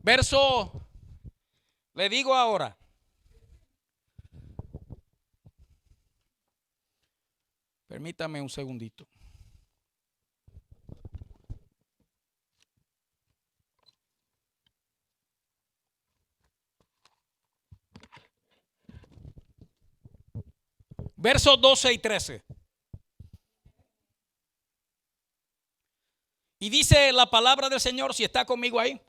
Verso, le digo ahora. Permítame un segundito. Versos 12 y 13. Y dice la palabra del Señor, si está conmigo ahí.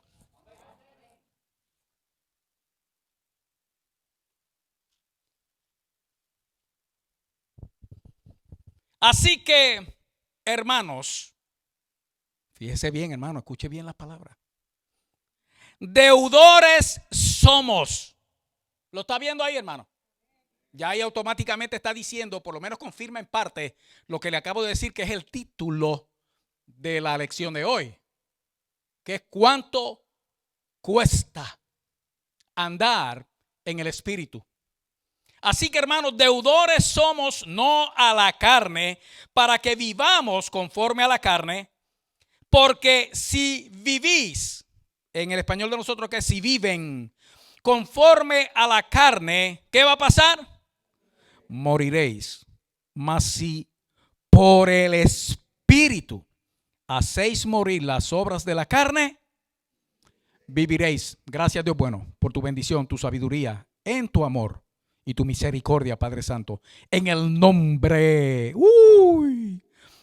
Así que, hermanos, fíjese bien, hermano, escuche bien la palabra. Deudores somos. ¿Lo está viendo ahí, hermano? Ya ahí automáticamente está diciendo, por lo menos confirma en parte lo que le acabo de decir, que es el título de la lección de hoy, que es cuánto cuesta andar en el Espíritu. Así que, hermanos, deudores somos no a la carne, para que vivamos conforme a la carne, porque si vivís, en el español de nosotros que es si viven conforme a la carne, ¿qué va a pasar? Moriréis. Mas si por el Espíritu hacéis morir las obras de la carne, viviréis. Gracias, Dios bueno, por tu bendición, tu sabiduría, en tu amor y tu misericordia, Padre Santo, en el nombre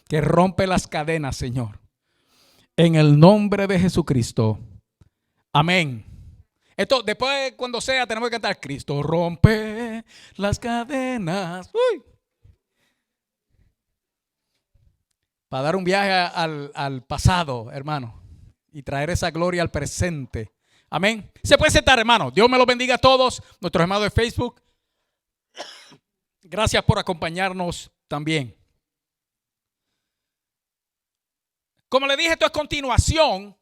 que rompe las cadenas, Señor, en el nombre de Jesucristo. Amén. Esto después, cuando sea, tenemos que cantar: Cristo rompe las cadenas. Para dar un viaje al pasado, hermano, y traer esa gloria al presente. Amén. Se puede sentar, hermano. Dios me los bendiga a todos. Nuestros hermanos de Facebook, gracias por acompañarnos también. Como le dije, esto es continuación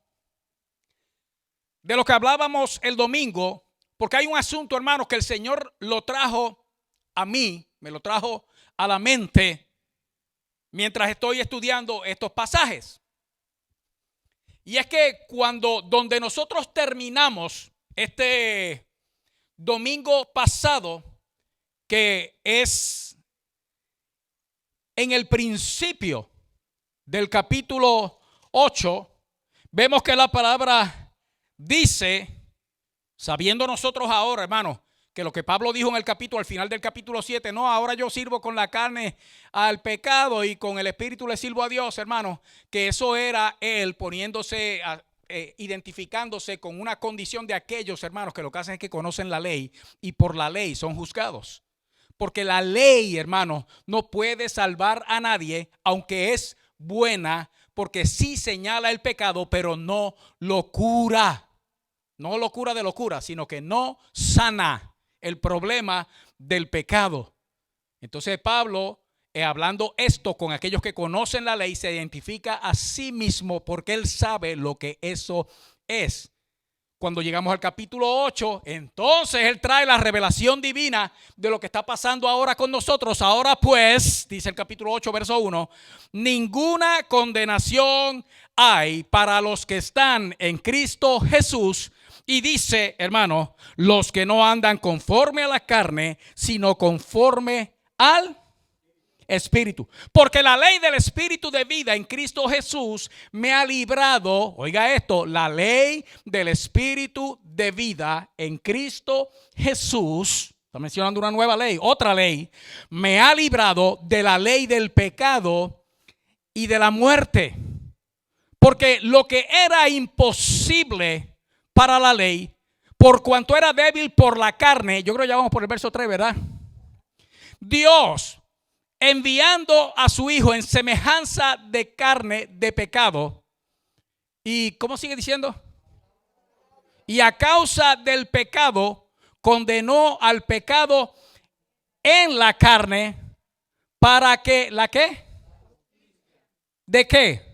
de lo que hablábamos el domingo, porque hay un asunto, hermanos, que el Señor lo trajo a mí, me lo trajo a la mente mientras estoy estudiando estos pasajes. Y es que donde nosotros terminamos este domingo pasado, que es en el principio del capítulo 8, vemos que la palabra dice, sabiendo nosotros ahora, hermanos, que lo que Pablo dijo al final del capítulo 7, no, ahora yo sirvo con la carne al pecado y con el espíritu le sirvo a Dios, hermanos, que eso era él poniéndose, identificándose con una condición de aquellos, hermanos, que lo que hacen es que conocen la ley y por la ley son juzgados. Porque la ley, hermanos, no puede salvar a nadie, aunque es buena, porque sí señala el pecado, pero no lo cura. No lo cura de locura, sino que no sana el problema del pecado. Entonces Pablo, hablando esto con aquellos que conocen la ley, se identifica a sí mismo porque él sabe lo que eso es. Cuando llegamos al capítulo 8, entonces él trae la revelación divina de lo que está pasando ahora con nosotros. Ahora pues, dice el capítulo 8, verso 1, ninguna condenación hay para los que están en Cristo Jesús. Y dice, hermano, los que no andan conforme a la carne, sino conforme al Espíritu. Porque la ley del Espíritu de vida en Cristo Jesús me ha librado, oiga esto, la ley del Espíritu de vida en Cristo Jesús, está mencionando una nueva ley, otra ley, me ha librado de la ley del pecado y de la muerte. Porque lo que era imposible para la ley, por cuanto era débil por la carne, yo creo que ya vamos por el verso 3, ¿verdad? Dios, enviando a su Hijo en semejanza de carne de pecado. ¿Y cómo sigue diciendo? Y a causa del pecado, condenó al pecado en la carne para que, ¿la qué? ¿De qué?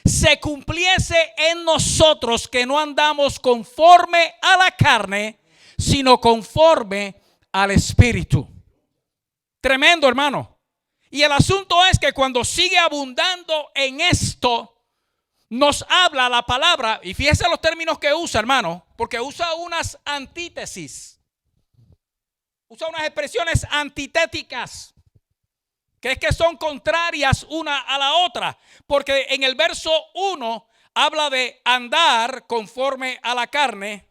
Se cumpliese en nosotros que no andamos conforme a la carne, sino conforme al Espíritu. Tremendo, hermano. Y el asunto es que cuando sigue abundando en esto, nos habla la palabra, y fíjese los términos que usa, hermano, porque usa unas antítesis, usa unas expresiones antitéticas, que es que son contrarias una a la otra, porque en el verso 1 habla de andar conforme a la carne,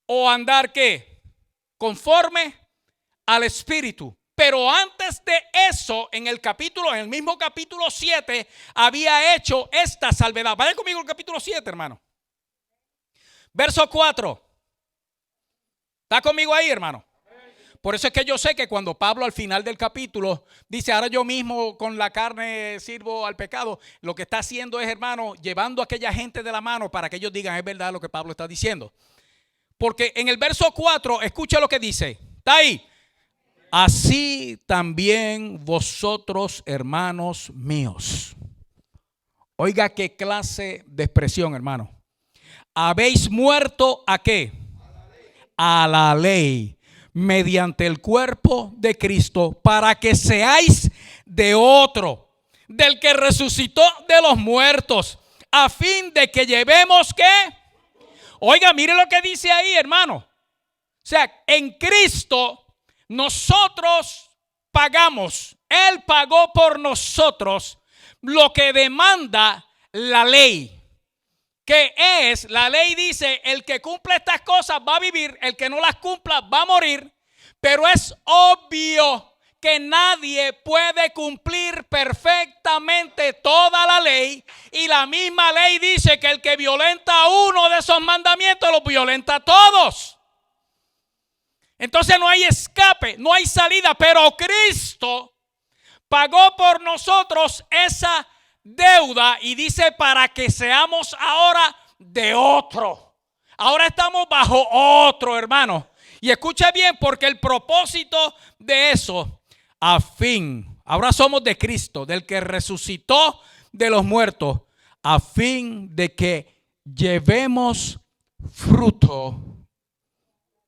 o andar ¿qué? Conforme al Espíritu. Pero antes de eso, en el mismo capítulo 7, había hecho esta salvedad. Vaya conmigo al capítulo 7, hermano. Verso 4. ¿Está conmigo ahí, hermano? Por eso es que yo sé que cuando Pablo al final del capítulo dice, ahora yo mismo con la carne sirvo al pecado, lo que está haciendo es, hermano, llevando a aquella gente de la mano para que ellos digan, es verdad lo que Pablo está diciendo. Porque en el verso 4, escucha lo que dice. Está ahí. Así también vosotros, hermanos míos. Oiga qué clase de expresión, hermano. Habéis muerto ¿a qué? A la ley, mediante el cuerpo de Cristo, para que seáis de otro, del que resucitó de los muertos, a fin de que llevemos ¿qué? Oiga, mire lo que dice ahí, hermano. O sea, en Cristo nosotros pagamos, Él pagó por nosotros lo que demanda la ley. Que es, la ley dice, el que cumple estas cosas va a vivir, el que no las cumpla va a morir. Pero es obvio que nadie puede cumplir perfectamente toda la ley. Y la misma ley dice que el que violenta uno de esos mandamientos los violenta a todos. Entonces no hay escape, no hay salida, pero Cristo pagó por nosotros esa deuda y dice para que seamos ahora de otro. Ahora estamos bajo otro, hermano. Y escuche bien, porque el propósito de eso, a fin, ahora somos de Cristo, del que resucitó de los muertos, a fin de que llevemos fruto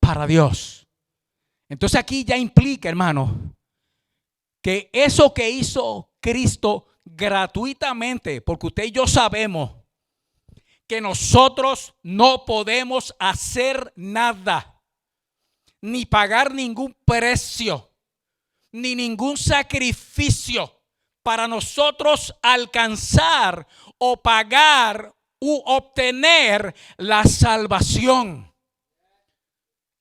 para Dios. Entonces aquí ya implica, hermano, que eso que hizo Cristo gratuitamente, porque usted y yo sabemos que nosotros no podemos hacer nada, ni pagar ningún precio, ni ningún sacrificio para nosotros alcanzar o pagar u obtener la salvación.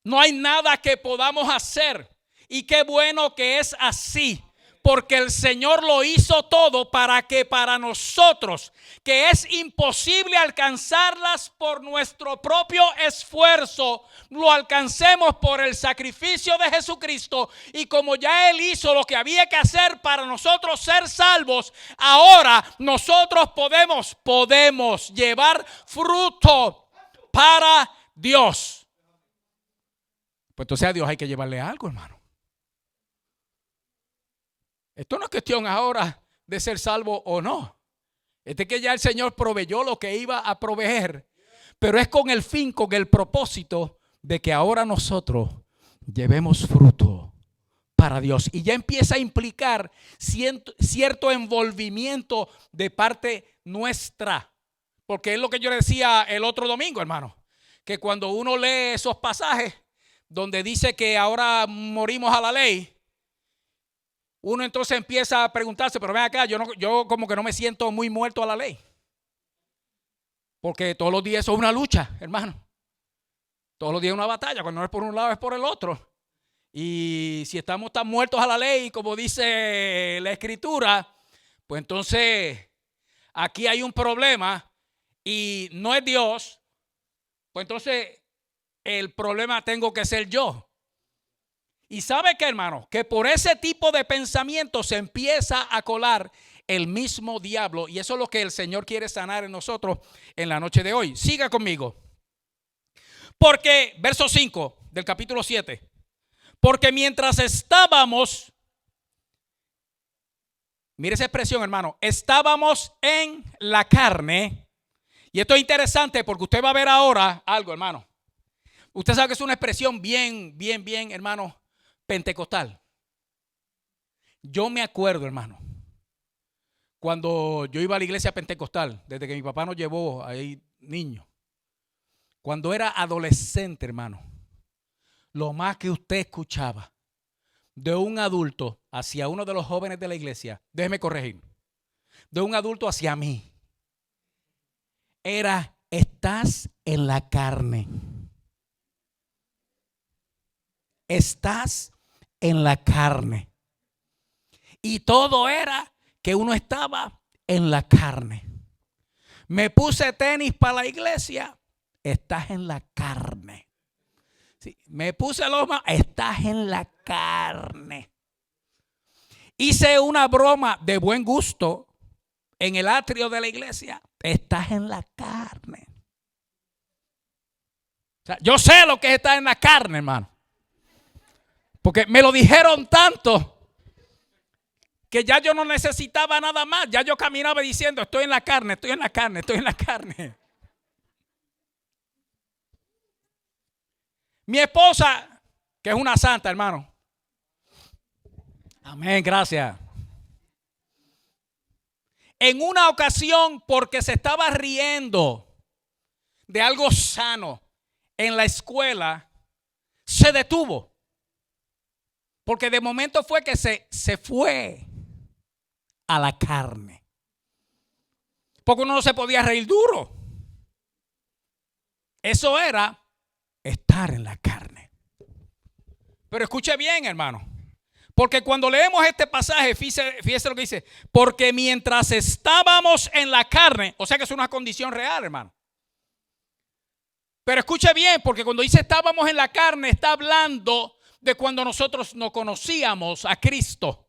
No hay nada que podamos hacer. Y qué bueno que es así. Porque el Señor lo hizo todo para que para nosotros, que es imposible alcanzarlas por nuestro propio esfuerzo, lo alcancemos por el sacrificio de Jesucristo. Y como ya Él hizo lo que había que hacer para nosotros ser salvos, ahora nosotros podemos llevar fruto para Dios. Pues entonces a Dios hay que llevarle algo, hermano. Esto no es cuestión ahora de ser salvo o no. Es que ya el Señor proveyó lo que iba a proveer. Pero es con el fin, con el propósito de que ahora nosotros llevemos fruto para Dios. Y ya empieza a implicar cierto envolvimiento de parte nuestra. Porque es lo que yo le decía el otro domingo, hermano. Que cuando uno lee esos pasajes donde dice que ahora morimos a la ley, uno entonces empieza a preguntarse, pero ven acá, yo como que no me siento muy muerto a la ley. Porque todos los días eso es una lucha, hermano. Todos los días es una batalla, cuando no es por un lado es por el otro. Y si estamos tan muertos a la ley, como dice la Escritura, pues entonces aquí hay un problema y no es Dios. Pues entonces el problema tengo que ser yo. Y sabe qué, hermano, que por ese tipo de pensamiento se empieza a colar el mismo diablo. Y eso es lo que el Señor quiere sanar en nosotros en la noche de hoy. Siga conmigo. Porque, verso 5 del capítulo 7. Porque mientras estábamos, mire esa expresión, hermano, estábamos en la carne. Y esto es interesante porque usted va a ver ahora algo, hermano. Usted sabe que es una expresión bien, hermano, pentecostal. Yo me acuerdo, hermano, Cuando yo iba a la iglesia pentecostal, desde que mi papá nos llevó ahí niño, cuando era adolescente, hermano, lo más que usted escuchaba de un adulto hacia uno de los jóvenes de la iglesia, déjeme corregir, de un adulto hacia mí, era: estás en la carne. Estás en la carne. Y todo era que uno estaba en la carne. Me puse tenis para la iglesia, estás en la carne. Sí, me puse loma, estás en la carne. Hice una broma de buen gusto en el atrio de la iglesia, estás en la carne. O sea, yo sé lo que es estar en la carne, hermano. Porque me lo dijeron tanto que ya yo no necesitaba nada más. Ya yo caminaba diciendo: estoy en la carne, estoy en la carne, estoy en la carne. Mi esposa, que es una santa, hermano. Amén, gracias. En una ocasión, porque se estaba riendo de algo sano en la escuela, se detuvo. Porque de momento fue que se fue a la carne. Porque uno no se podía reír duro. Eso era estar en la carne. Pero escuche bien, hermano. Porque cuando leemos este pasaje, fíjese lo que dice: porque mientras estábamos en la carne, o sea que es una condición real, hermano. Pero escuche bien, porque cuando dice estábamos en la carne, está hablando de cuando nosotros no conocíamos a Cristo.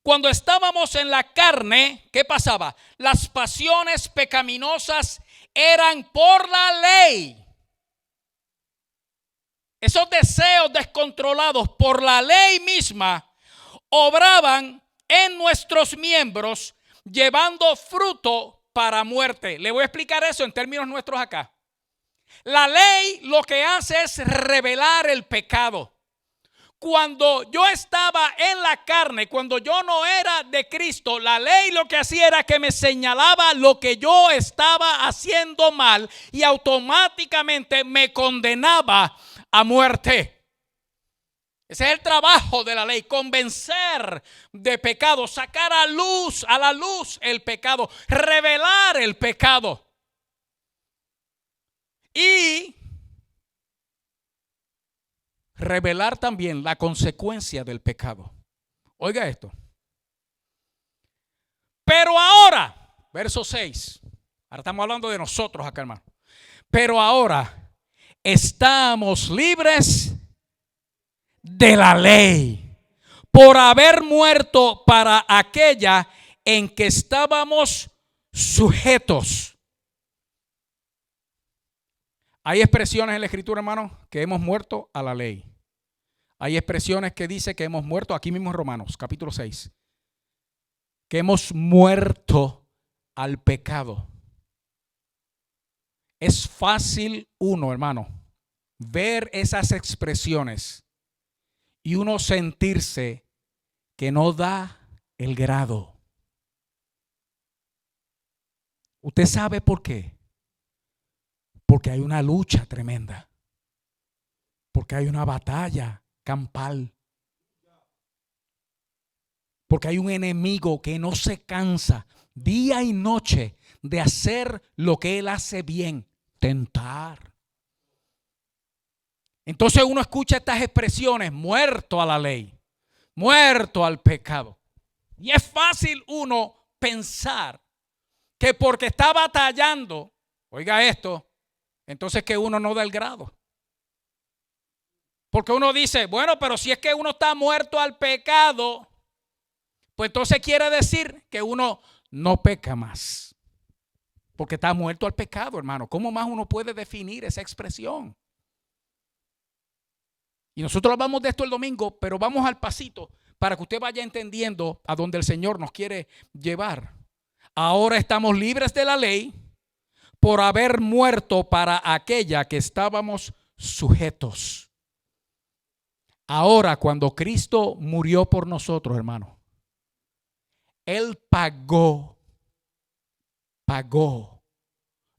Cuando estábamos en la carne, ¿qué pasaba? Las pasiones pecaminosas eran por la ley. Esos deseos descontrolados por la ley misma obraban en nuestros miembros, llevando fruto para muerte. Le voy a explicar eso en términos nuestros acá. La ley lo que hace es revelar el pecado. Cuando yo estaba en la carne, cuando yo no era de Cristo, la ley lo que hacía era que me señalaba lo que yo estaba haciendo mal y automáticamente me condenaba a muerte. Ese es el trabajo de la ley: convencer de pecado, sacar a la luz el pecado, revelar el pecado. Y revelar también la consecuencia del pecado. Oiga esto. Pero ahora, verso 6. Ahora estamos hablando de nosotros acá, hermano. Pero ahora estamos libres de la ley por haber muerto para aquella en que estábamos sujetos. Hay expresiones en la escritura, hermano, que hemos muerto a la ley. Hay expresiones que dice que hemos muerto, aquí mismo en Romanos, capítulo 6, que hemos muerto al pecado. Es fácil uno, hermano, ver esas expresiones y uno sentirse que no da el grado. ¿Usted sabe por qué? Porque hay una lucha tremenda. Porque hay una batalla campal. Porque hay un enemigo que no se cansa día y noche de hacer lo que él hace bien: tentar. Entonces uno escucha estas expresiones: muerto a la ley, muerto al pecado. Y es fácil uno pensar que porque está batallando, oiga esto, entonces que uno no da el grado. Porque uno dice: bueno, pero si es que uno está muerto al pecado, pues entonces quiere decir que uno no peca más. Porque está muerto al pecado, hermano. ¿Cómo más uno puede definir esa expresión? Y nosotros hablamos de esto el domingo, pero vamos al pasito para que usted vaya entendiendo a dónde el Señor nos quiere llevar. Ahora estamos libres de la ley por haber muerto para aquella que estábamos sujetos. Ahora, cuando Cristo murió por nosotros, hermano, Él pagó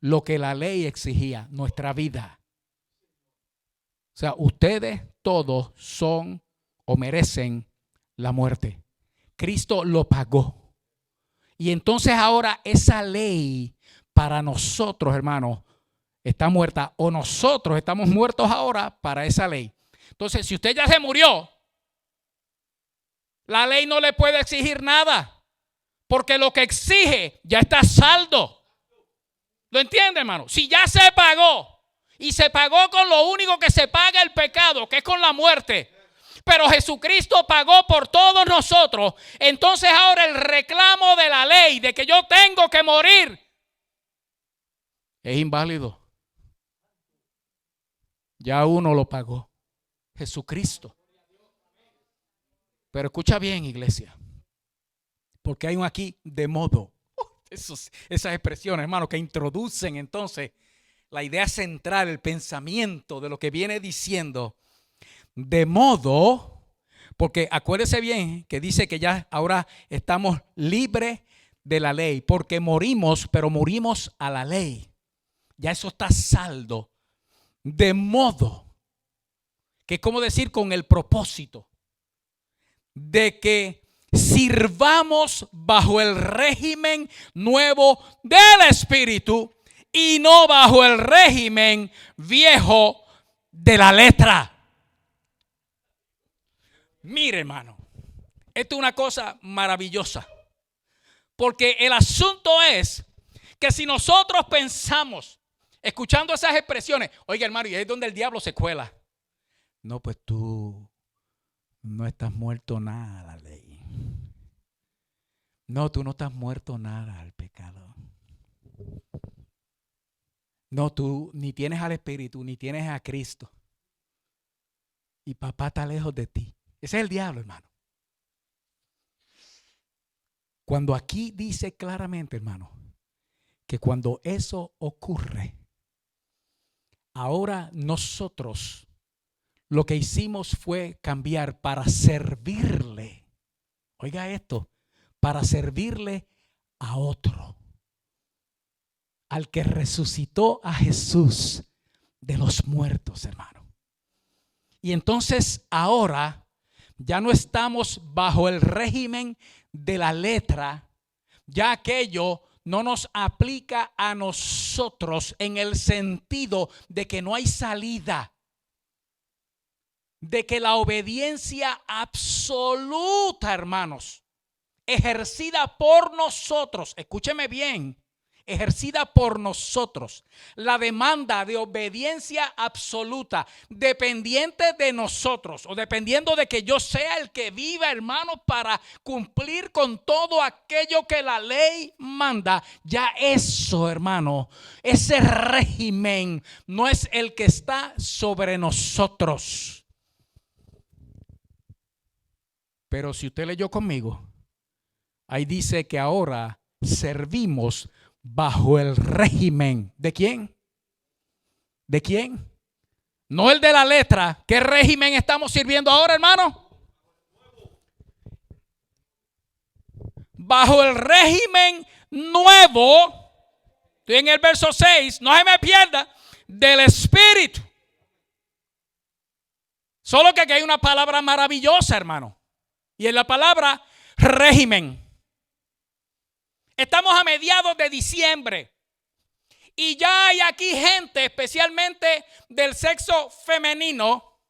lo que la ley exigía, nuestra vida. O sea, ustedes todos son o merecen la muerte. Cristo lo pagó. Y entonces ahora esa ley para nosotros, hermanos, está muerta, o nosotros estamos muertos ahora para esa ley. Entonces, si usted ya se murió, la ley no le puede exigir nada, porque lo que exige ya está saldo. ¿Lo entiende, hermano? Si ya se pagó, y se pagó con lo único que se paga el pecado, que es con la muerte, pero Jesucristo pagó por todos nosotros, entonces ahora el reclamo de la ley de que yo tengo que morir es inválido. Ya uno lo pagó, Jesucristo. Pero escucha bien, iglesia, porque hay un aquí de modo. Esas expresiones, hermano, que introducen entonces la idea central, el pensamiento de lo que viene diciendo. De modo, porque acuérdese bien que dice que ya ahora estamos libres de la ley, porque morimos, pero morimos a la ley. Ya eso está saldo. De modo, que es como decir con el propósito de que sirvamos bajo el régimen nuevo del Espíritu y no bajo el régimen viejo de la letra. Mire, hermano, esto es una cosa maravillosa, porque el asunto es que si nosotros pensamos, escuchando esas expresiones, oiga, hermano, y ahí es donde el diablo se cuela. No, pues tú no estás muerto nada a la ley. No, tú no estás muerto nada al pecado. No, tú ni tienes al Espíritu, ni tienes a Cristo. Y papá está lejos de ti. Ese es el diablo, hermano. Cuando aquí dice claramente, hermano, que cuando eso ocurre, ahora nosotros lo que hicimos fue cambiar para servirle. Oiga esto, para servirle a otro, al que resucitó a Jesús de los muertos, hermano. Y entonces ahora ya no estamos bajo el régimen de la letra, ya aquello no nos aplica a nosotros en el sentido de que no hay salida, de que la obediencia absoluta, hermanos, ejercida por nosotros, escúcheme bien, ejercida por nosotros, la demanda de obediencia absoluta, dependiente de nosotros, o dependiendo de que yo sea el que viva, hermano, para cumplir con todo aquello que la ley manda, ya eso, hermano, ese régimen no es el que está sobre nosotros. Pero si usted leyó conmigo, ahí dice que ahora servimos bajo el régimen. ¿De quién? ¿De quién? No el de la letra. ¿Qué régimen estamos sirviendo ahora, hermano? Bajo el régimen nuevo. Estoy en el verso 6. No se me pierda. Del Espíritu. Solo que aquí hay una palabra maravillosa, hermano. Y es la palabra régimen. Estamos a mediados de diciembre y ya hay aquí gente, especialmente del sexo femenino,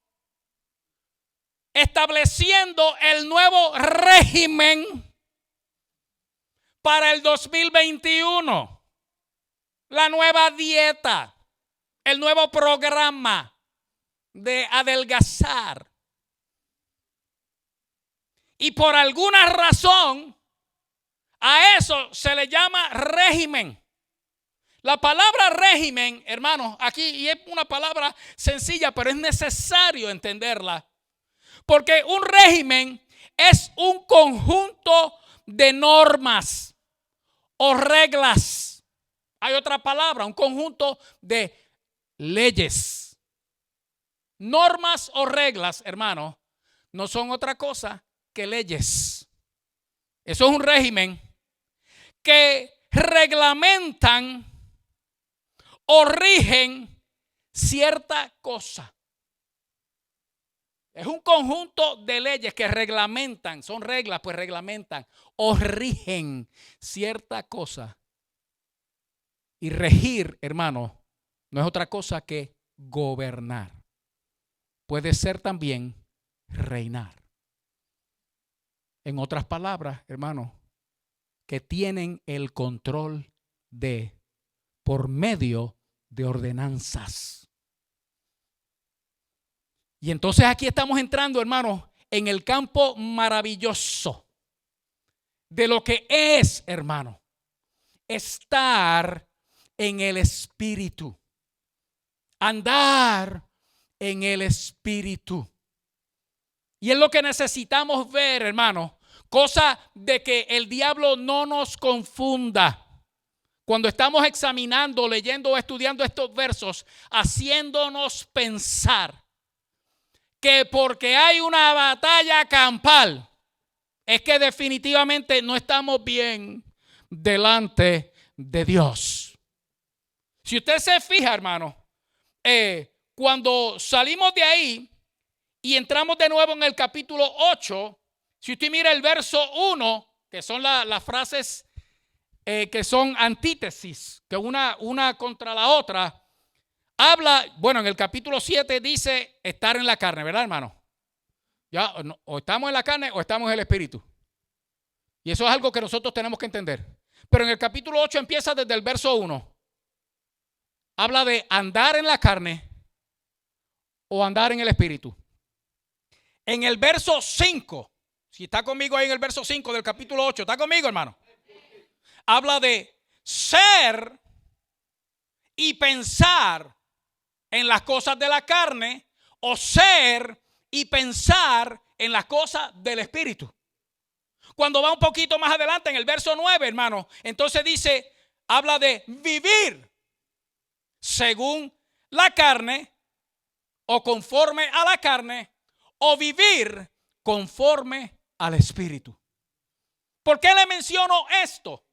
estableciendo el nuevo régimen para el 2021. La nueva dieta, el nuevo programa de adelgazar. Y por alguna razón, a eso se le llama régimen. La palabra régimen, hermanos, aquí, y es una palabra sencilla, pero es necesario entenderla. Porque un régimen es un conjunto de normas o reglas. Hay otra palabra, un conjunto de leyes. Normas o reglas, hermanos, no son otra cosa que leyes. Eso es un régimen que reglamentan o rigen cierta cosa. Es un conjunto de leyes que reglamentan, son reglas, pues reglamentan o rigen cierta cosa. Y regir, hermano, no es otra cosa que gobernar. Puede ser también reinar. En otras palabras, hermano, que tienen el control de, por medio de ordenanzas. Y entonces aquí estamos entrando, hermano, en el campo maravilloso de lo que es, hermano, estar en el Espíritu, andar en el Espíritu. Y es lo que necesitamos ver, hermano, cosa de que el diablo no nos confunda. Cuando estamos examinando, leyendo o estudiando estos versos, haciéndonos pensar que porque hay una batalla campal, es que definitivamente no estamos bien delante de Dios. Si usted se fija, hermano, cuando salimos de ahí y entramos de nuevo en el capítulo 8, si usted mira el verso 1, que son las frases que son antítesis, que una contra la otra, habla, bueno, en el capítulo 7 dice estar en la carne, ¿verdad, hermano? Ya, o estamos en la carne o estamos en el Espíritu. Y eso es algo que nosotros tenemos que entender. Pero en el capítulo 8 empieza desde el verso 1. Habla de andar en la carne o andar en el Espíritu. En el verso 5, si está conmigo ahí en el verso 5 del capítulo 8, ¿está conmigo, hermano? Habla de ser y pensar en las cosas de la carne o ser y pensar en las cosas del Espíritu. Cuando va un poquito más adelante en el verso 9, hermano, entonces dice, habla de vivir según la carne o conforme a la carne o vivir conforme al Espíritu. ¿Por qué le menciono esto?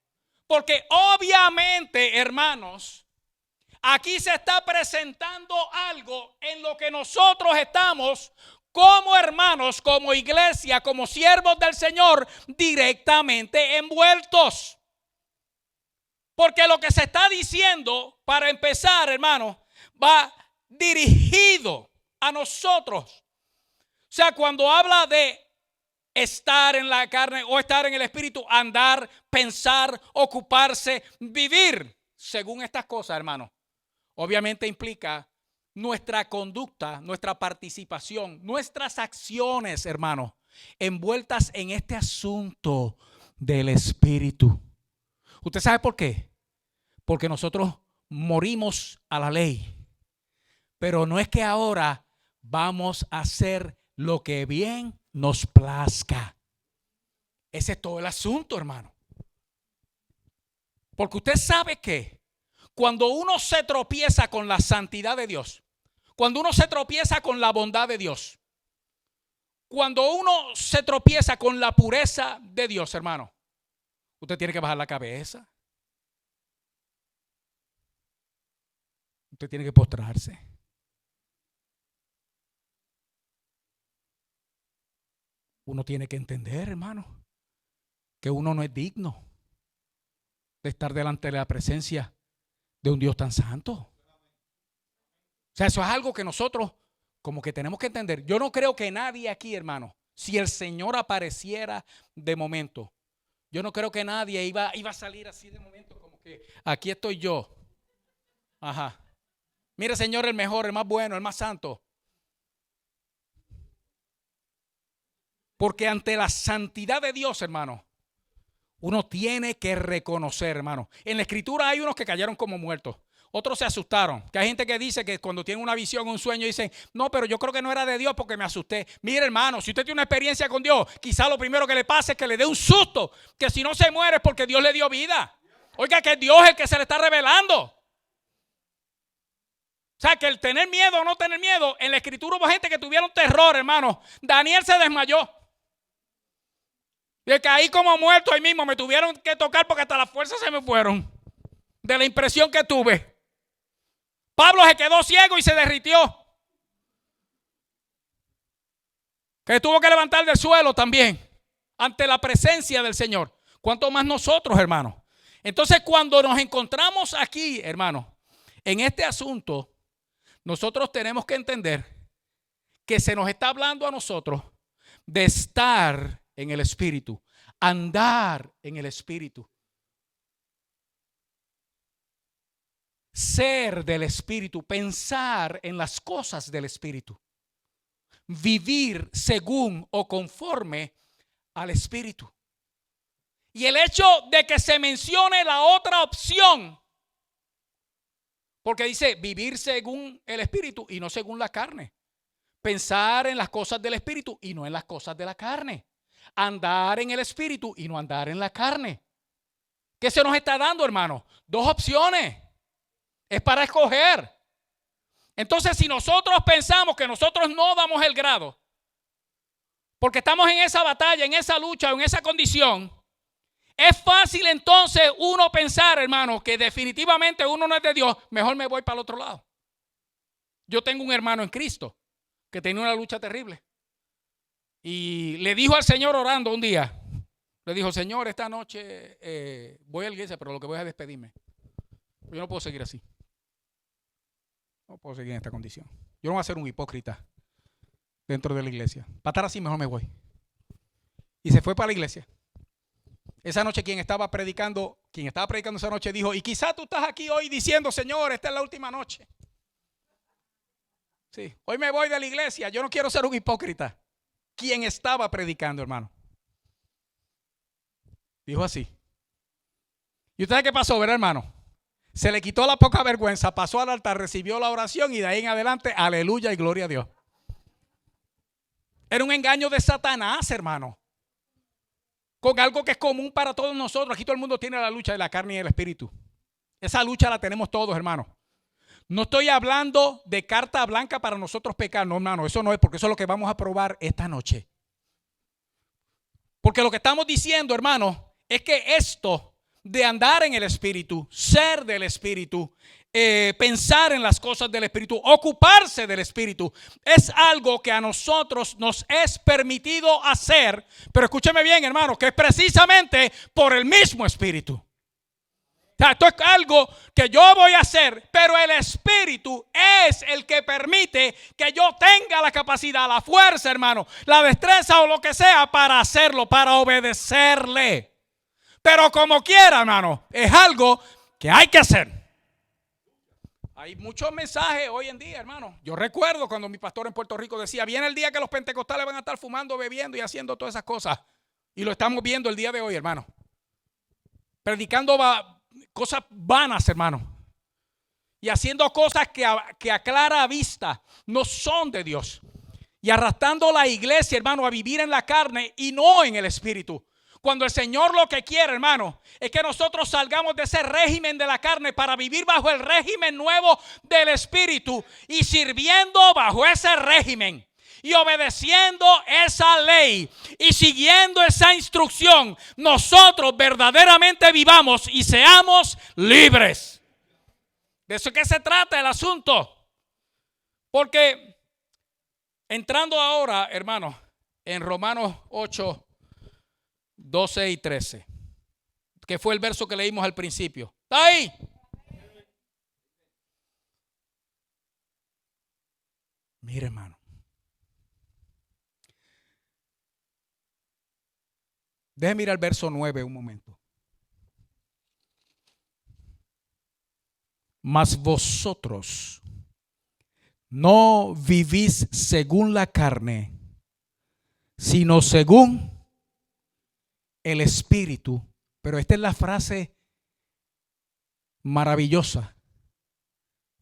Porque obviamente, hermanos, aquí se está presentando algo en lo que nosotros estamos como hermanos, como iglesia, como siervos del Señor, directamente envueltos. Porque lo que se está diciendo, para empezar, hermano, va dirigido a nosotros. O sea, cuando habla de estar en la carne o estar en el Espíritu, andar, pensar, ocuparse, vivir, según estas cosas, hermano, obviamente implica nuestra conducta, nuestra participación, nuestras acciones, hermano, envueltas en este asunto del Espíritu. ¿Usted sabe por qué? Porque nosotros morimos a la ley, pero no es que ahora vamos a hacer lo que bien nos plazca. Ese es todo el asunto, hermano. Porque usted sabe que cuando uno se tropieza con la santidad de Dios, cuando uno se tropieza con la bondad de Dios, cuando uno se tropieza con la pureza de Dios, hermano, usted tiene que bajar la cabeza. Usted tiene que postrarse. Uno tiene que entender, hermano, que uno no es digno de estar delante de la presencia de un Dios tan santo. O sea, eso es algo que nosotros como que tenemos que entender. Yo no creo que nadie aquí, hermano, si el Señor apareciera de momento, yo no creo que nadie iba a salir así de momento como que aquí estoy yo. Ajá. Mire, Señor, el mejor, el más bueno, el más santo. Porque ante la santidad de Dios, hermano, uno tiene que reconocer, hermano. En la Escritura hay unos que cayeron como muertos. Otros se asustaron. Que hay gente que dice que cuando tiene una visión o un sueño dicen, no, pero yo creo que no era de Dios porque me asusté. Mire, hermano, si usted tiene una experiencia con Dios, quizá lo primero que le pase es que le dé un susto. Que si no se muere es porque Dios le dio vida. Oiga, que Dios es el que se le está revelando. O sea, que el tener miedo o no tener miedo, en la Escritura hubo gente que tuvieron terror, hermano. Daniel se desmayó. Yo caí como muerto ahí mismo. Me tuvieron que tocar porque hasta las fuerzas se me fueron de la impresión que tuve. Pablo se quedó ciego y se derritió. Que tuvo que levantar del suelo también ante la presencia del Señor. ¿Cuánto más nosotros, hermanos? Entonces, cuando nos encontramos aquí, hermanos, en este asunto, nosotros tenemos que entender que se nos está hablando a nosotros de estar en el Espíritu, andar en el Espíritu, ser del Espíritu, pensar en las cosas del Espíritu, vivir según o conforme al Espíritu. Y el hecho de que se mencione la otra opción, porque dice vivir según el Espíritu y no según la carne. Pensar en las cosas del Espíritu y no en las cosas de la carne. Andar en el Espíritu y no andar en la carne. ¿Qué se nos está dando, hermano? Dos opciones. Es para escoger. Entonces, si nosotros pensamos que nosotros no damos el grado, porque estamos en esa batalla, en esa lucha, en esa condición, es fácil entonces uno pensar, hermano, que definitivamente uno no es de Dios. Mejor me voy para el otro lado. Yo tengo un hermano en Cristo que tenía una lucha terrible. Y le dijo al Señor orando un día, le dijo: Señor, esta noche voy a la iglesia, pero lo que voy a despedirme. Yo no puedo seguir así. No puedo seguir en esta condición. Yo no voy a ser un hipócrita dentro de la iglesia. Para estar así mejor me voy. Y se fue para la iglesia. Esa noche quien estaba predicando esa noche dijo: y quizá tú estás aquí hoy diciendo: Señor, esta es la última noche. Sí, hoy me voy de la iglesia. Yo no quiero ser un hipócrita. Quien estaba predicando, hermano, dijo así. ¿Y usted sabe qué pasó, verdad, hermano? Se le quitó la poca vergüenza, pasó al altar, recibió la oración y de ahí en adelante, aleluya y gloria a Dios. Era un engaño de Satanás, hermano, con algo que es común para todos nosotros. Aquí todo el mundo tiene la lucha de la carne y el espíritu. Esa lucha la tenemos todos, hermano. No estoy hablando de carta blanca para nosotros pecar, no, hermano, eso no es, porque eso es lo que vamos a probar esta noche. Porque lo que estamos diciendo, hermano, es que esto de andar en el Espíritu, ser del Espíritu, pensar en las cosas del Espíritu, ocuparse del Espíritu, es algo que a nosotros nos es permitido hacer. Pero escúcheme bien, hermano, que es precisamente por el mismo Espíritu. O sea, esto es algo que yo voy a hacer, pero el Espíritu es el que permite que yo tenga la capacidad, la fuerza, hermano, la destreza o lo que sea para hacerlo, para obedecerle. Pero como quiera, hermano, es algo que hay que hacer. Hay muchos mensajes hoy en día, hermano. Yo recuerdo cuando mi pastor en Puerto Rico decía: viene el día que los pentecostales van a estar fumando, bebiendo y haciendo todas esas cosas. Y lo estamos viendo el día de hoy, hermano. Predicando cosas vanas, hermano. Y haciendo cosas que a clara vista no son de Dios. Y arrastrando la iglesia, hermano, a vivir en la carne y no en el Espíritu. Cuando el Señor lo que quiere, hermano, es que nosotros salgamos de ese régimen de la carne para vivir bajo el régimen nuevo del Espíritu y sirviendo bajo ese régimen y obedeciendo esa ley y siguiendo esa instrucción, nosotros verdaderamente vivamos y seamos libres. De eso es que se trata el asunto. Porque entrando ahora, hermano, en Romanos 8, 12 y 13, que fue el verso que leímos al principio. ¿Está ahí? Mire, hermano. Déjeme mirar el verso 9 un momento. Mas vosotros no vivís según la carne, sino según el Espíritu. Pero esta es la frase maravillosa,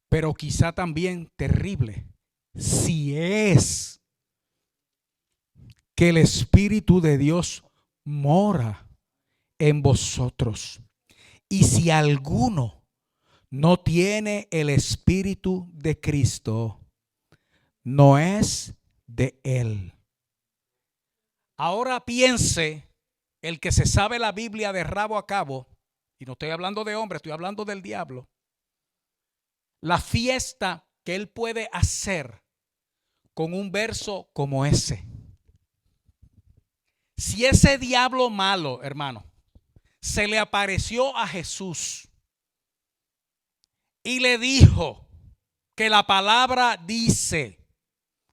pero quizá también terrible. Si es que el Espíritu de Dios mora en vosotros. Y si alguno no tiene el Espíritu de Cristo, no es de Él. Ahora piense el que se sabe la Biblia de rabo a cabo, y no estoy hablando de hombre, estoy hablando del diablo, la fiesta que él puede hacer con un verso como ese. Si ese diablo malo, hermano, se le apareció a Jesús y le dijo que la palabra dice,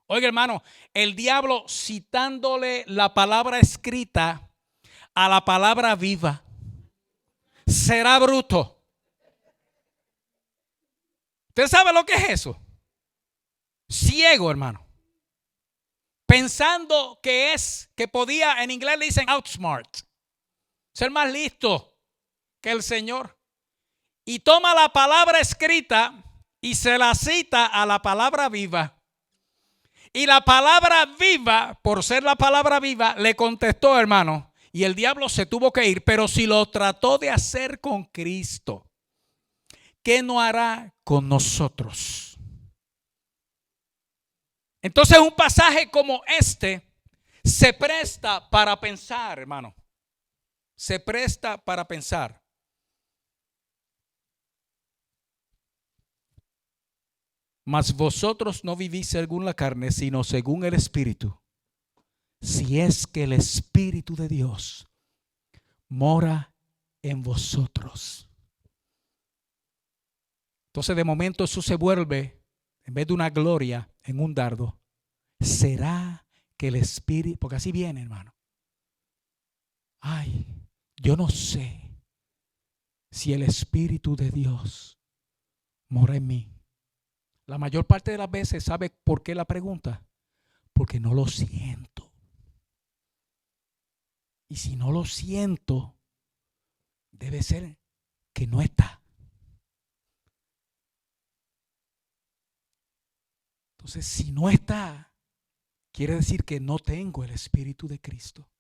oiga hermano, el diablo citándole la palabra escrita a la palabra viva, será bruto. ¿Usted sabe lo que es eso? Ciego, hermano. Pensando que podía, en inglés le dicen outsmart, ser más listo que el Señor. Y toma la palabra escrita y se la cita a la palabra viva. Y la palabra viva, por ser la palabra viva, le contestó, hermano. Y el diablo se tuvo que ir. Pero si lo trató de hacer con Cristo, ¿qué no hará con nosotros? Entonces un pasaje como este se presta para pensar, hermano. Se presta para pensar. Mas vosotros no vivís según la carne, sino según el Espíritu. Si es que el Espíritu de Dios mora en vosotros. Entonces de momento eso se vuelve, en vez de una gloria, en un dardo. ¿Será que el Espíritu, porque así viene, hermano? Ay, yo no sé si el Espíritu de Dios mora en mí. La mayor parte de las veces, ¿sabe por qué la pregunta? Porque no lo siento. Y si no lo siento, debe ser que no está. Entonces, si no está, quiere decir que no tengo el Espíritu de Cristo.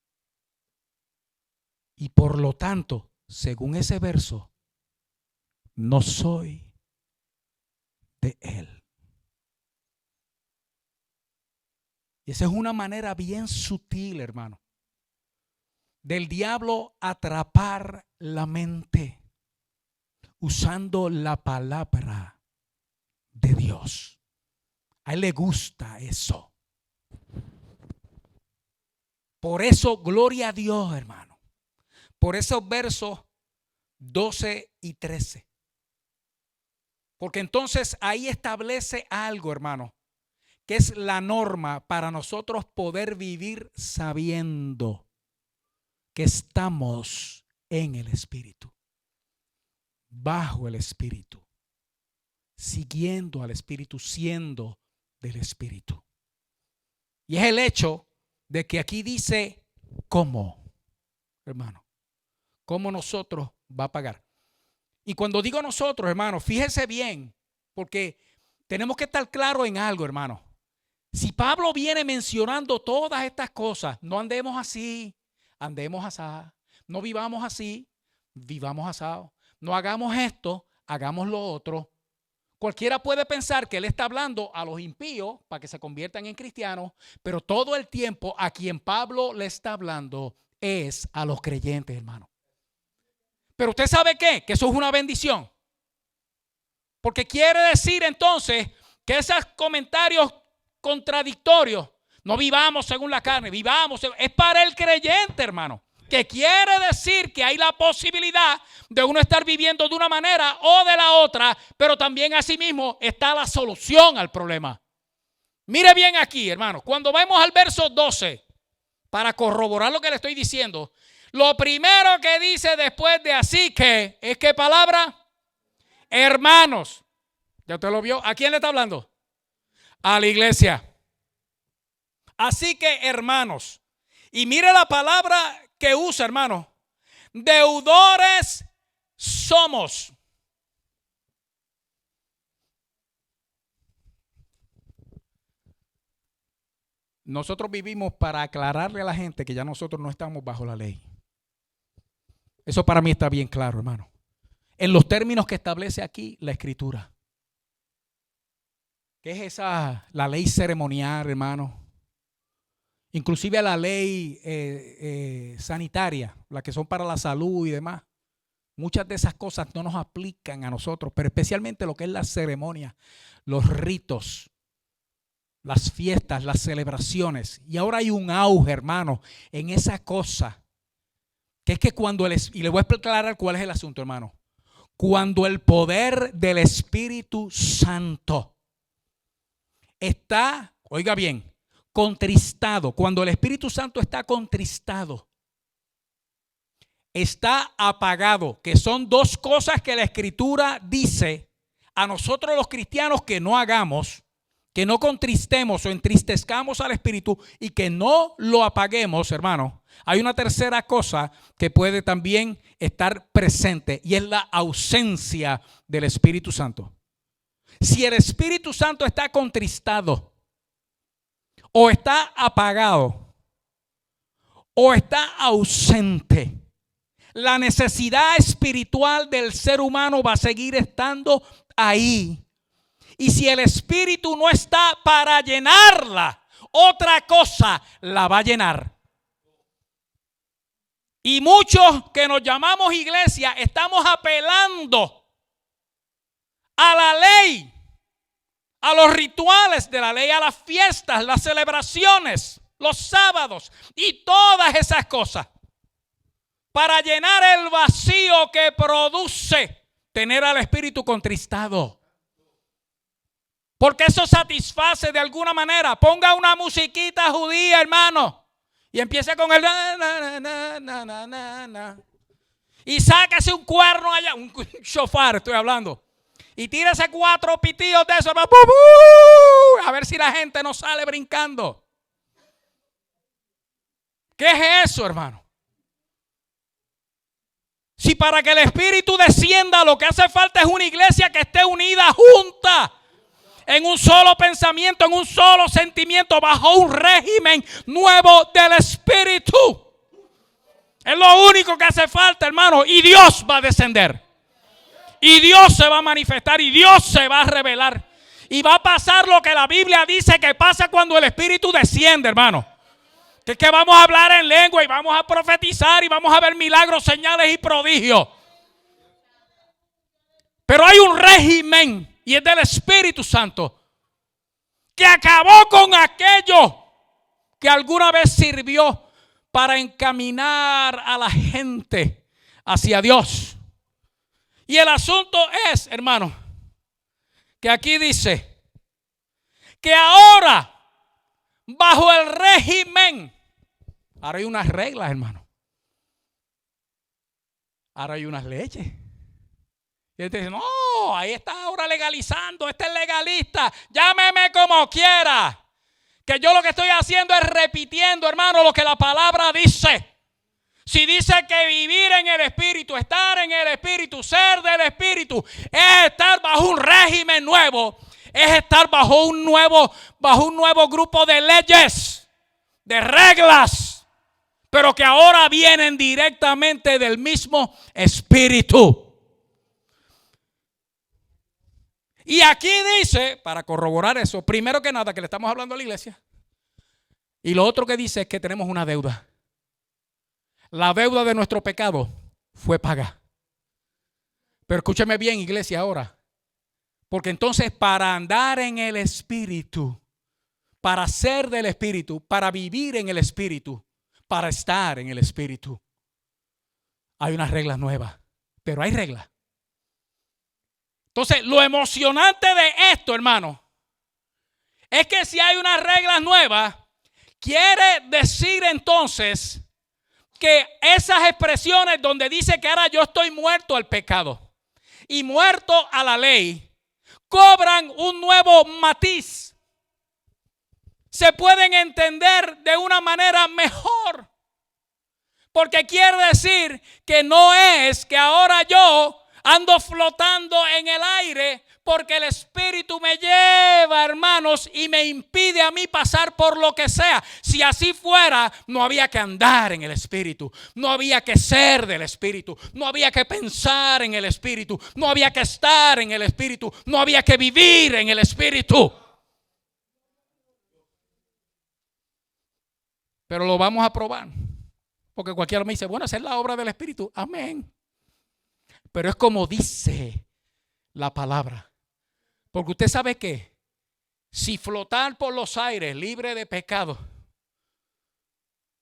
Y por lo tanto, según ese verso, no soy de Él. Y esa es una manera bien sutil, hermano, del diablo atrapar la mente usando la palabra de Dios. A él le gusta eso. Por eso, gloria a Dios, hermano. Por esos versos 12 y 13. Porque entonces ahí establece algo, hermano, que es la norma para nosotros poder vivir sabiendo que estamos en el Espíritu, bajo el Espíritu, siguiendo al Espíritu, siendo del Espíritu. Y es el hecho de que aquí dice cómo, hermano, cómo nosotros va a pagar. Y cuando digo nosotros, hermano, fíjese bien, porque tenemos que estar claros en algo, hermano. Si Pablo viene mencionando todas estas cosas, no andemos así, andemos asá. No vivamos así, vivamos asado. No hagamos esto, hagamos lo otro. Cualquiera puede pensar que él está hablando a los impíos para que se conviertan en cristianos, pero todo el tiempo a quien Pablo le está hablando es a los creyentes, hermano. Pero usted sabe qué, que eso es una bendición. Porque quiere decir entonces que esos comentarios contradictorios, no vivamos según la carne, vivamos, es para el creyente, hermano. Que quiere decir que hay la posibilidad de uno estar viviendo de una manera o de la otra, pero también asimismo está la solución al problema. Mire bien aquí, hermano, cuando vamos al verso 12, para corroborar lo que le estoy diciendo, lo primero que dice después de así que es ¿qué palabra? Hermanos. ¿Ya usted lo vio? ¿A quién le está hablando? A la iglesia. Así que hermanos, y mire la palabra que usa, hermano, deudores somos. Nosotros vivimos para aclararle a la gente que ya nosotros no estamos bajo la ley. Eso para mí está bien claro, hermano. En los términos que establece aquí la Escritura. ¿Qué es esa, la ley ceremonial, hermano? inclusive la ley sanitaria, las que son para la salud y demás. Muchas de esas cosas no nos aplican a nosotros, pero especialmente lo que es la ceremonia, los ritos, las fiestas, las celebraciones. Y ahora hay un auge, hermano, en esa cosa, que es que y le voy a aclarar cuál es el asunto, hermano. Cuando el poder del Espíritu Santo está, oiga bien, contristado, cuando el Espíritu Santo está contristado, está apagado, que son dos cosas que la Escritura dice a nosotros los cristianos que no hagamos, que no contristemos o entristezcamos al Espíritu y que no lo apaguemos, hermano. Hay una tercera cosa que puede también estar presente y es la ausencia del Espíritu Santo. Si el Espíritu Santo está contristado o está apagado o está ausente, la necesidad espiritual del ser humano va a seguir estando ahí. Y si el Espíritu no está para llenarla, otra cosa la va a llenar. Y muchos que nos llamamos iglesia estamos apelando a la ley, a los rituales de la ley, a las fiestas, las celebraciones, los sábados y todas esas cosas para llenar el vacío que produce tener al Espíritu contristado. Porque eso satisface de alguna manera. Ponga una musiquita judía, hermano, y empiece con el y sáquese un cuerno allá, un shofar estoy hablando, y tírese 4 pitillos de eso, a ver si la gente no sale brincando. ¿Qué es eso, hermano? Si para que el Espíritu descienda lo que hace falta es una iglesia que esté unida, junta, en un solo pensamiento, en un solo sentimiento, bajo un régimen nuevo del Espíritu. Es lo único que hace falta, hermano. Y Dios va a descender. Y Dios se va a manifestar. Y Dios se va a revelar. Y va a pasar lo que la Biblia dice que pasa cuando el Espíritu desciende, hermano. Que es que vamos a hablar en lengua y vamos a profetizar y vamos a ver milagros, señales y prodigios. Pero hay un régimen. Y es del Espíritu Santo, que acabó con aquello que alguna vez sirvió para encaminar a la gente hacia Dios. Y el asunto es, hermano, que aquí dice que ahora, bajo el régimen, ahora hay unas reglas, hermano. Ahora hay unas leyes. Y él dice, no, ahí está ahora legalizando, este es legalista, llámeme como quiera. Que yo lo que estoy haciendo es repitiendo, hermano, lo que la palabra dice. Si dice que vivir en el Espíritu, estar en el Espíritu, ser del Espíritu, es estar bajo un régimen nuevo, es estar bajo un nuevo grupo de leyes, de reglas, pero que ahora vienen directamente del mismo Espíritu. Y aquí dice, para corroborar eso, primero que nada que le estamos hablando a la iglesia. Y lo otro que dice es que tenemos una deuda. La deuda de nuestro pecado fue paga. Pero escúcheme bien, iglesia, ahora. Porque entonces para andar en el Espíritu, para ser del Espíritu, para vivir en el Espíritu, para estar en el Espíritu, hay unas reglas nuevas. Pero hay reglas. Entonces, lo emocionante de esto, hermano, es que si hay unas reglas nuevas, quiere decir entonces que esas expresiones donde dice que ahora yo estoy muerto al pecado y muerto a la ley, cobran un nuevo matiz. Se pueden entender de una manera mejor. Porque quiere decir que no es que ahora yo ando flotando en el aire porque el Espíritu me lleva, hermanos, y me impide a mí pasar por lo que sea. Si así fuera, no había que andar en el Espíritu, no había que ser del Espíritu, no había que pensar en el Espíritu, no había que estar en el Espíritu, no había que vivir en el Espíritu. Pero lo vamos a probar. Porque cualquiera me dice, bueno, esa es la obra del Espíritu. Amén. Pero es como dice la palabra. Porque usted sabe que si flotar por los aires libre de pecado,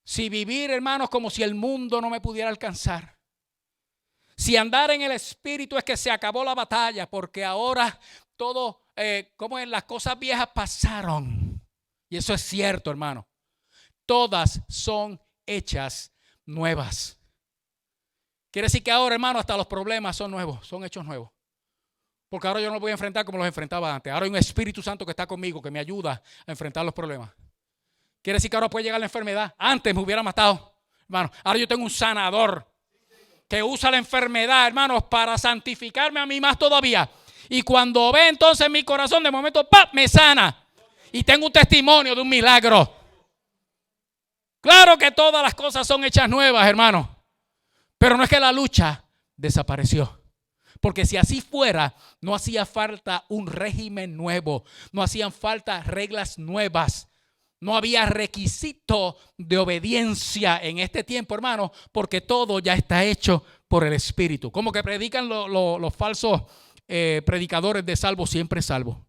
si vivir, hermanos, como si el mundo no me pudiera alcanzar, si andar en el Espíritu es que se acabó la batalla, porque ahora todo, como en las cosas viejas pasaron. Y eso es cierto, hermano. Todas son hechas nuevas. Quiere decir que ahora, hermano, hasta los problemas son nuevos, son hechos nuevos. Porque ahora yo no los voy a enfrentar como los enfrentaba antes. Ahora hay un Espíritu Santo que está conmigo, que me ayuda a enfrentar los problemas. Quiere decir que ahora puede llegar la enfermedad. Antes me hubiera matado, hermano. Ahora yo tengo un sanador que usa la enfermedad, hermanos, para santificarme a mí más todavía. Y cuando ve entonces mi corazón, de momento, ¡pap!, me sana. Y tengo un testimonio de un milagro. Claro que todas las cosas son hechas nuevas, hermano. Pero no es que la lucha desapareció. Porque si así fuera, no hacía falta un régimen nuevo. No hacían falta reglas nuevas. No había requisito de obediencia en este tiempo, hermano, porque todo ya está hecho por el Espíritu. Como que predican los falsos predicadores de salvo, siempre salvo.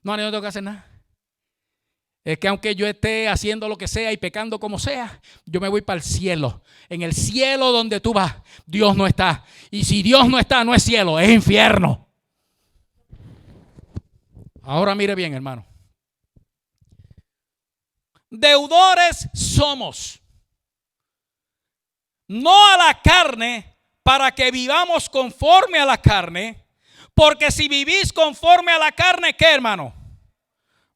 No, no tengo que hacer nada. Es que aunque yo esté haciendo lo que sea y pecando como sea, yo me voy para el cielo. En el cielo donde tú vas, Dios no está. Y si Dios no está, no es cielo, es infierno. Ahora mire bien, hermano. Deudores somos, no a la carne, para que vivamos conforme a la carne, porque si vivís conforme a la carne, ¿qué, hermano?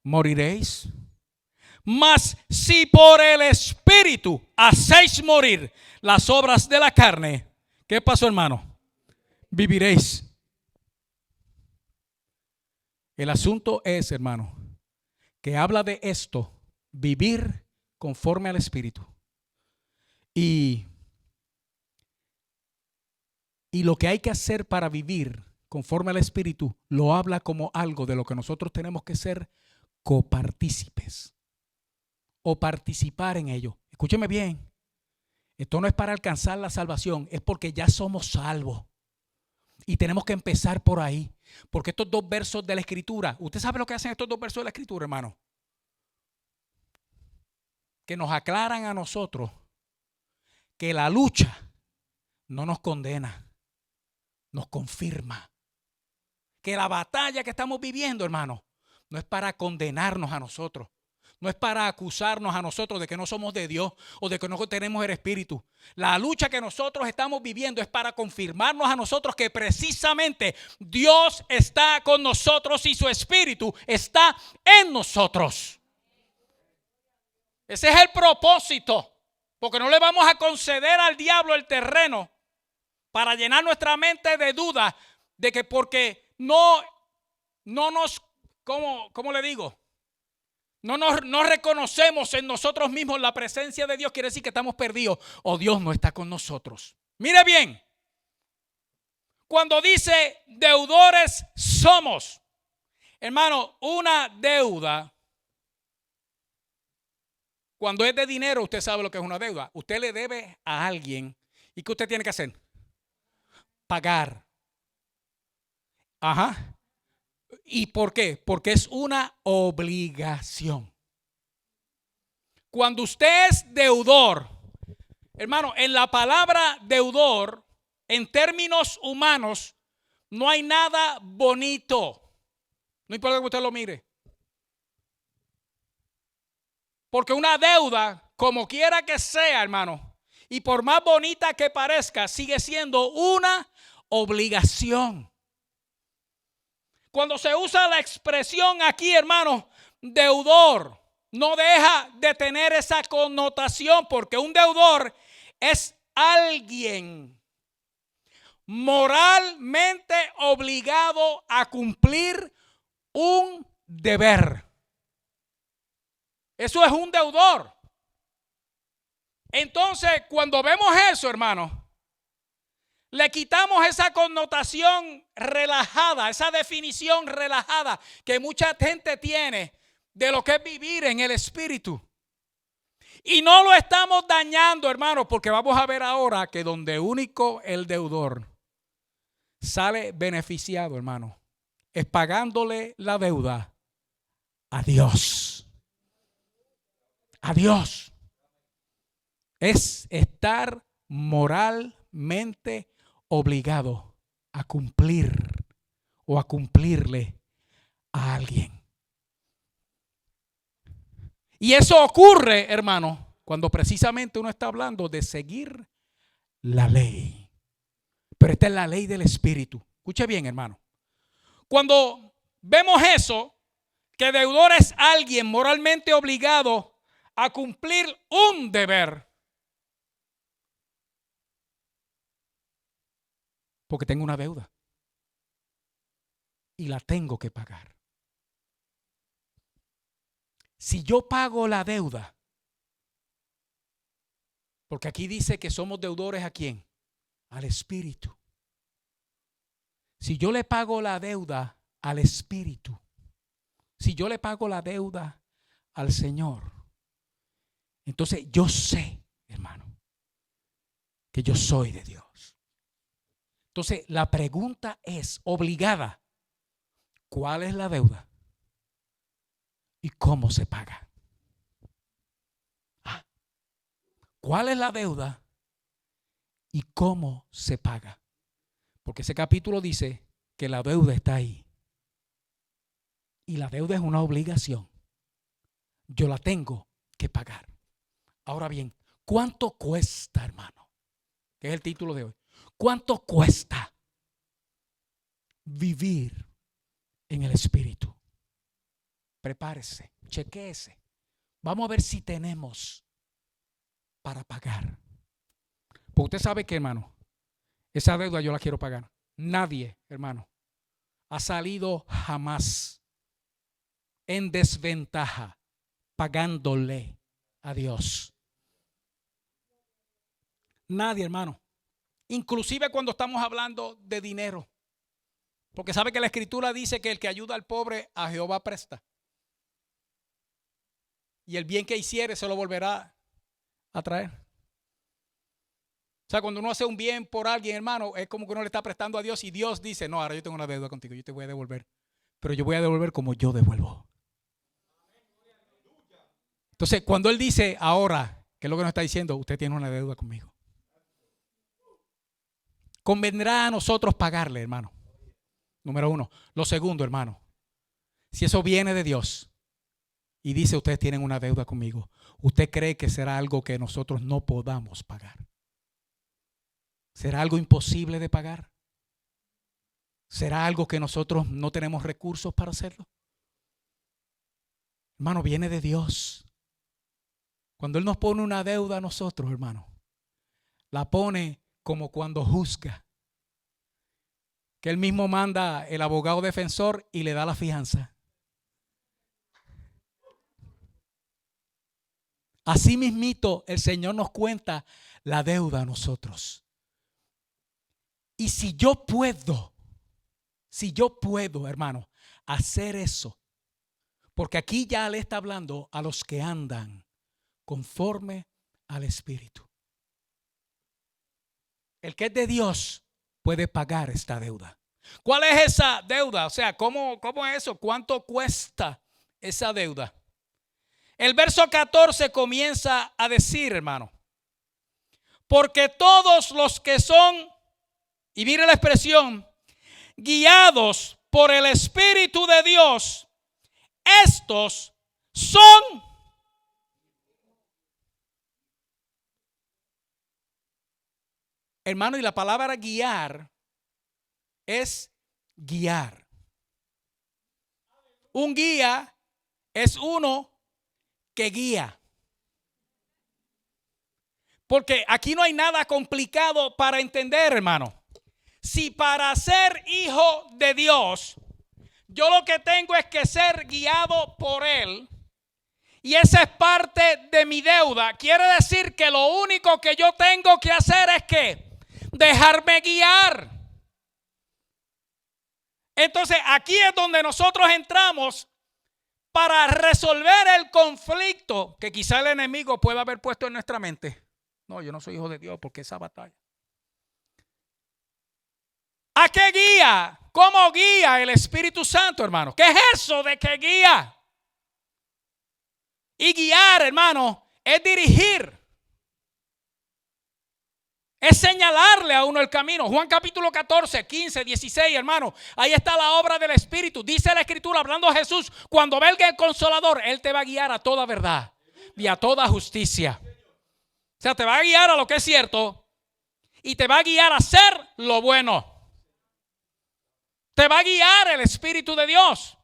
Moriréis. Mas si por el Espíritu hacéis morir las obras de la carne, ¿qué pasó, hermano? Viviréis. El asunto es, hermano, que habla de esto. Vivir conforme al Espíritu. Y lo que hay que hacer para vivir conforme al Espíritu lo habla como algo de lo que nosotros tenemos que ser copartícipes o participar en ello. Escúcheme bien. Esto no es para alcanzar la salvación, es porque ya somos salvos. Y tenemos que empezar por ahí. Porque estos dos versos de la Escritura, ¿usted sabe lo que hacen estos dos versos de la Escritura, hermano? Que nos aclaran a nosotros que la lucha no nos condena, nos confirma. Que la batalla que estamos viviendo, hermano, no es para condenarnos a nosotros, no es para acusarnos a nosotros de que no somos de Dios o de que no tenemos el Espíritu. La lucha que nosotros estamos viviendo es para confirmarnos a nosotros que precisamente Dios está con nosotros y su Espíritu está en nosotros. Ese es el propósito, porque no le vamos a conceder al diablo el terreno para llenar nuestra mente de duda de que porque no nos, ¿cómo le digo? No reconocemos en nosotros mismos la presencia de Dios, quiere decir que estamos perdidos o Dios no está con nosotros. Mire bien, cuando dice deudores somos, hermano, una deuda. Cuando es de dinero, usted sabe lo que es una deuda. Usted le debe a alguien. ¿Y qué usted tiene que hacer? Pagar. Ajá. ¿Y por qué? Porque es una obligación. Cuando usted es deudor, hermano, en la palabra deudor, en términos humanos, no hay nada bonito. No importa que usted lo mire. Porque una deuda, como quiera que sea, hermano, y por más bonita que parezca, sigue siendo una obligación. Cuando se usa la expresión aquí, hermano, deudor, no deja de tener esa connotación, porque un deudor es alguien moralmente obligado a cumplir un deber. Eso es un deudor. Entonces, cuando vemos eso, hermano, le quitamos esa connotación relajada, esa definición relajada que mucha gente tiene de lo que es vivir en el Espíritu. Y no lo estamos dañando, hermano, porque vamos a ver ahora que donde único el deudor sale beneficiado, hermano, es pagándole la deuda a Dios. A Dios. Es estar moralmente obligado a cumplir o a cumplirle a alguien. Y eso ocurre, hermano, cuando precisamente uno está hablando de seguir la ley. Pero esta es la ley del Espíritu. Escuche bien, hermano. Cuando vemos eso, que deudor es alguien moralmente obligado a cumplir un deber. Porque tengo una deuda. Y la tengo que pagar. Si yo pago la deuda, porque aquí dice que somos deudores ¿a quién? Al Espíritu. Si yo le pago la deuda al Espíritu, si yo le pago la deuda al Señor, entonces yo sé, hermano, que yo soy de Dios. Entonces la pregunta es obligada: ¿cuál es la deuda? ¿Y cómo se paga? ¿Cuál es la deuda? ¿Y cómo se paga? Porque ese capítulo dice que la deuda está ahí. Y la deuda es una obligación. Yo la tengo que pagar. Ahora bien, ¿cuánto cuesta, hermano? Que es el título de hoy. ¿Cuánto cuesta vivir en el Espíritu? Prepárese, chequéese. Vamos a ver si tenemos para pagar. Porque usted sabe que, hermano, esa deuda yo la quiero pagar. Nadie, hermano, ha salido jamás en desventaja pagándole a Dios. Nadie, hermano. Inclusive cuando estamos hablando de dinero. Porque sabe que la Escritura dice que el que ayuda al pobre a Jehová presta. Y el bien que hiciere se lo volverá a traer. O sea, cuando uno hace un bien por alguien, hermano, es como que uno le está prestando a Dios y Dios dice: no, ahora yo tengo una deuda contigo, yo te voy a devolver. Pero yo voy a devolver como yo devuelvo. Entonces, cuando Él dice ahora, ¿qué es lo que nos está diciendo? Usted tiene una deuda conmigo. Convendrá a nosotros pagarle, hermano. Número uno. Lo segundo, hermano, si eso viene de Dios y dice: ustedes tienen una deuda conmigo, ¿usted cree que será algo que nosotros no podamos pagar? ¿Será algo imposible de pagar? ¿Será algo que nosotros no tenemos recursos para hacerlo? Hermano, viene de Dios. Cuando Él nos pone una deuda a nosotros, hermano, la pone como cuando juzga, que Él mismo manda el abogado defensor y le da la fianza. Así mismito el Señor nos cuenta la deuda a nosotros. Y si yo puedo, hermano, hacer eso, porque aquí ya le está hablando a los que andan conforme al Espíritu. El que es de Dios puede pagar esta deuda. ¿Cuál es esa deuda? O sea, ¿cómo es eso? ¿Cuánto cuesta esa deuda? El verso 14 comienza a decir, hermano: porque todos los que son, y mire la expresión, guiados por el Espíritu de Dios, estos son. Hermano, y la palabra guiar es guiar. Un guía es uno que guía. Porque aquí no hay nada complicado para entender, hermano. Si para ser hijo de Dios, yo lo que tengo es que ser guiado por Él, y esa es parte de mi deuda, quiere decir que lo único que yo tengo que hacer es que dejarme guiar. Entonces aquí es donde nosotros entramos para resolver el conflicto que quizá el enemigo pueda haber puesto en nuestra mente. No, yo no soy hijo de Dios porque esa batalla. ¿A qué guía? ¿Cómo guía el Espíritu Santo, hermano? ¿Qué es eso de que guía? Y guiar, hermano, es dirigir. Es señalarle a uno el camino. Juan capítulo 14, 15, 16, hermano. Ahí está la obra del Espíritu. Dice la Escritura, hablando a Jesús, cuando venga el Consolador, Él te va a guiar a toda verdad y a toda justicia. O sea, te va a guiar a lo que es cierto y te va a guiar a hacer lo bueno. Te va a guiar el Espíritu de Dios.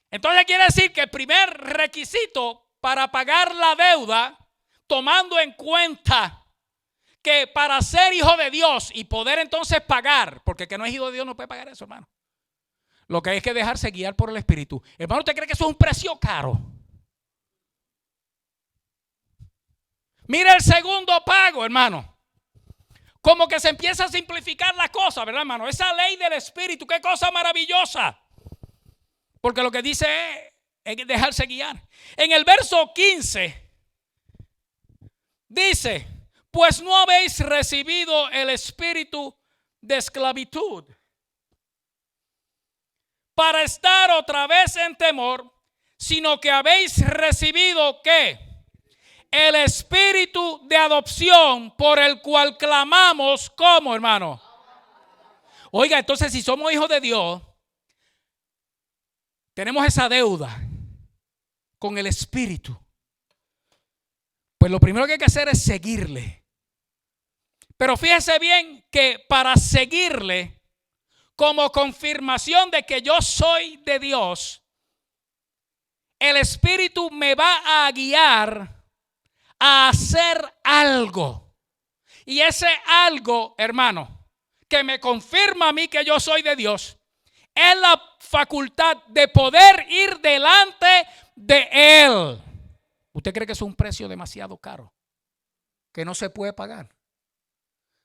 Entonces quiere decir que el primer requisito para pagar la deuda, tomando en cuenta que para ser hijo de Dios y poder entonces pagar, porque el que no es hijo de Dios no puede pagar eso, hermano. Lo que hay es que dejarse guiar por el Espíritu. Hermano, ¿usted cree que eso es un precio caro? Mira el segundo pago, hermano. Como que se empieza a simplificar la cosa, ¿verdad, hermano? Esa ley del Espíritu, qué cosa maravillosa. Porque lo que dice es dejarse guiar. En el verso 15 dice: pues no habéis recibido el espíritu de esclavitud para estar otra vez en temor, sino que habéis recibido ¿qué? El espíritu de adopción, por el cual clamamos, ¿cómo, hermano? Oiga, entonces si somos hijos de Dios, tenemos esa deuda con el Espíritu. Pues lo primero que hay que hacer es seguirle. Pero fíjese bien que para seguirle, como confirmación de que yo soy de Dios, el Espíritu me va a guiar a hacer algo. Y ese algo, hermano, que me confirma a mí que yo soy de Dios, es la facultad de poder ir delante de Él. ¿Usted cree que es un precio demasiado caro? Que no se puede pagar.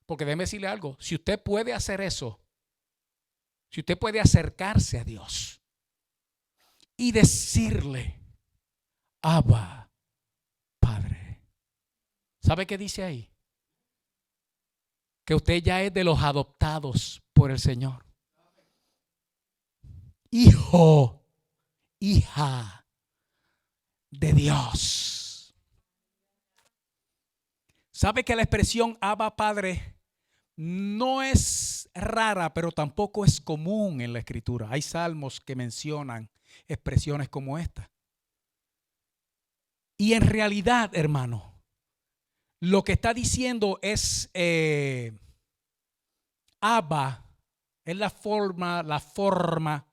Porque déjeme decirle algo, si usted puede hacer eso, si usted puede acercarse a Dios y decirle, Abba, Padre. ¿Sabe qué dice ahí? Que usted ya es de los adoptados por el Señor. Hijo, hija de Dios. ¿Sabe que la expresión Abba, Padre no es rara, pero tampoco es común en la Escritura? Hay salmos que mencionan expresiones como esta. Y en realidad, hermano, lo que está diciendo es Abba, es la forma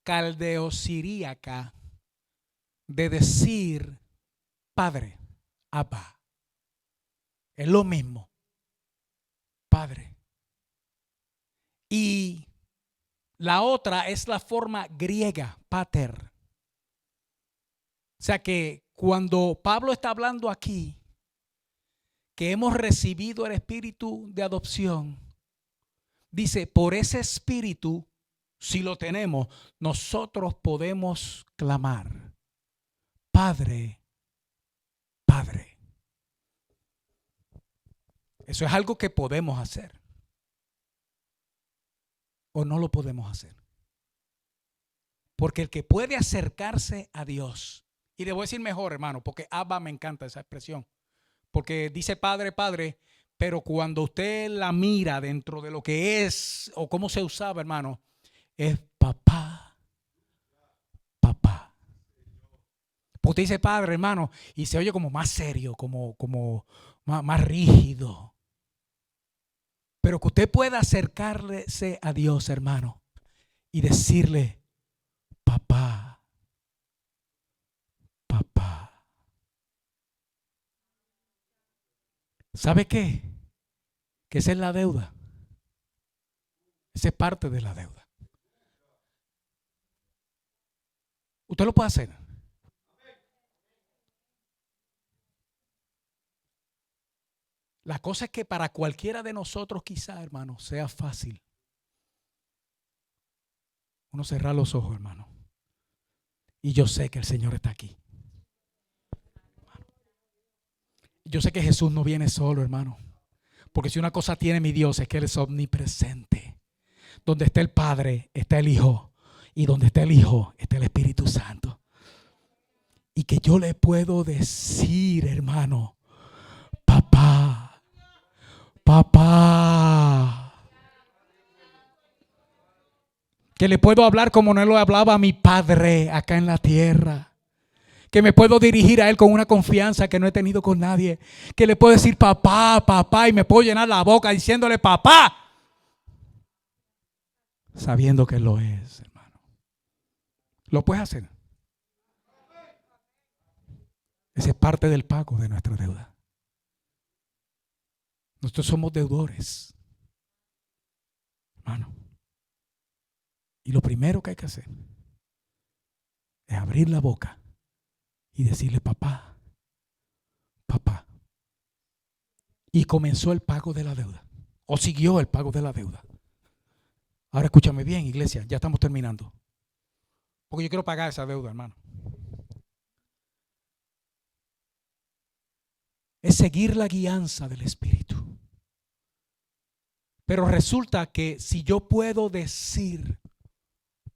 caldeosiríaca de decir Padre, Abba. Es lo mismo. Padre. Y la otra es la forma griega, pater. O sea que cuando Pablo está hablando aquí, que hemos recibido el espíritu de adopción, dice, por ese espíritu, si lo tenemos, nosotros podemos clamar, Padre, Padre. Eso es algo que podemos hacer. ¿O no lo podemos hacer? Porque el que puede acercarse a Dios, y le voy a decir mejor, hermano, porque Abba, me encanta esa expresión, porque dice Padre, Padre, pero cuando usted la mira dentro de lo que es o cómo se usaba, hermano, es papá, papá. Porque usted dice Padre, hermano, y se oye como más serio, como más rígido. Pero que usted pueda acercarse a Dios, hermano, y decirle, papá, papá. ¿Sabe qué? Que esa es la deuda. Esa es parte de la deuda. Usted lo puede hacer. La cosa es que para cualquiera de nosotros quizá, hermano, sea fácil. Uno cerrar los ojos, hermano, Y yo sé que el Señor está aquí. Yo sé que Jesús no viene solo, hermano. Porque si una cosa tiene mi Dios es que Él es omnipresente. Donde está el Padre, está el Hijo. Y donde está el Hijo, está el Espíritu Santo. Y que yo le puedo decir, hermano, papá, papá. Que le puedo hablar como no lo hablaba a mi padre acá en la tierra. Que me puedo dirigir a Él con una confianza que no he tenido con nadie. Que le puedo decir papá, papá, y me puedo llenar la boca diciéndole papá. Sabiendo que Él lo es, hermano. ¿Lo puedes hacer? Esa es parte del pago de nuestra deuda. Nosotros somos deudores, hermano. Y lo primero que hay que hacer es abrir la boca y decirle papá, papá. Y comenzó el pago de la deuda. O siguió el pago de la deuda. Ahora escúchame bien, iglesia, ya estamos terminando. Porque yo quiero pagar esa deuda, hermano. Es seguir la guianza del Espíritu. Pero resulta que si yo puedo decir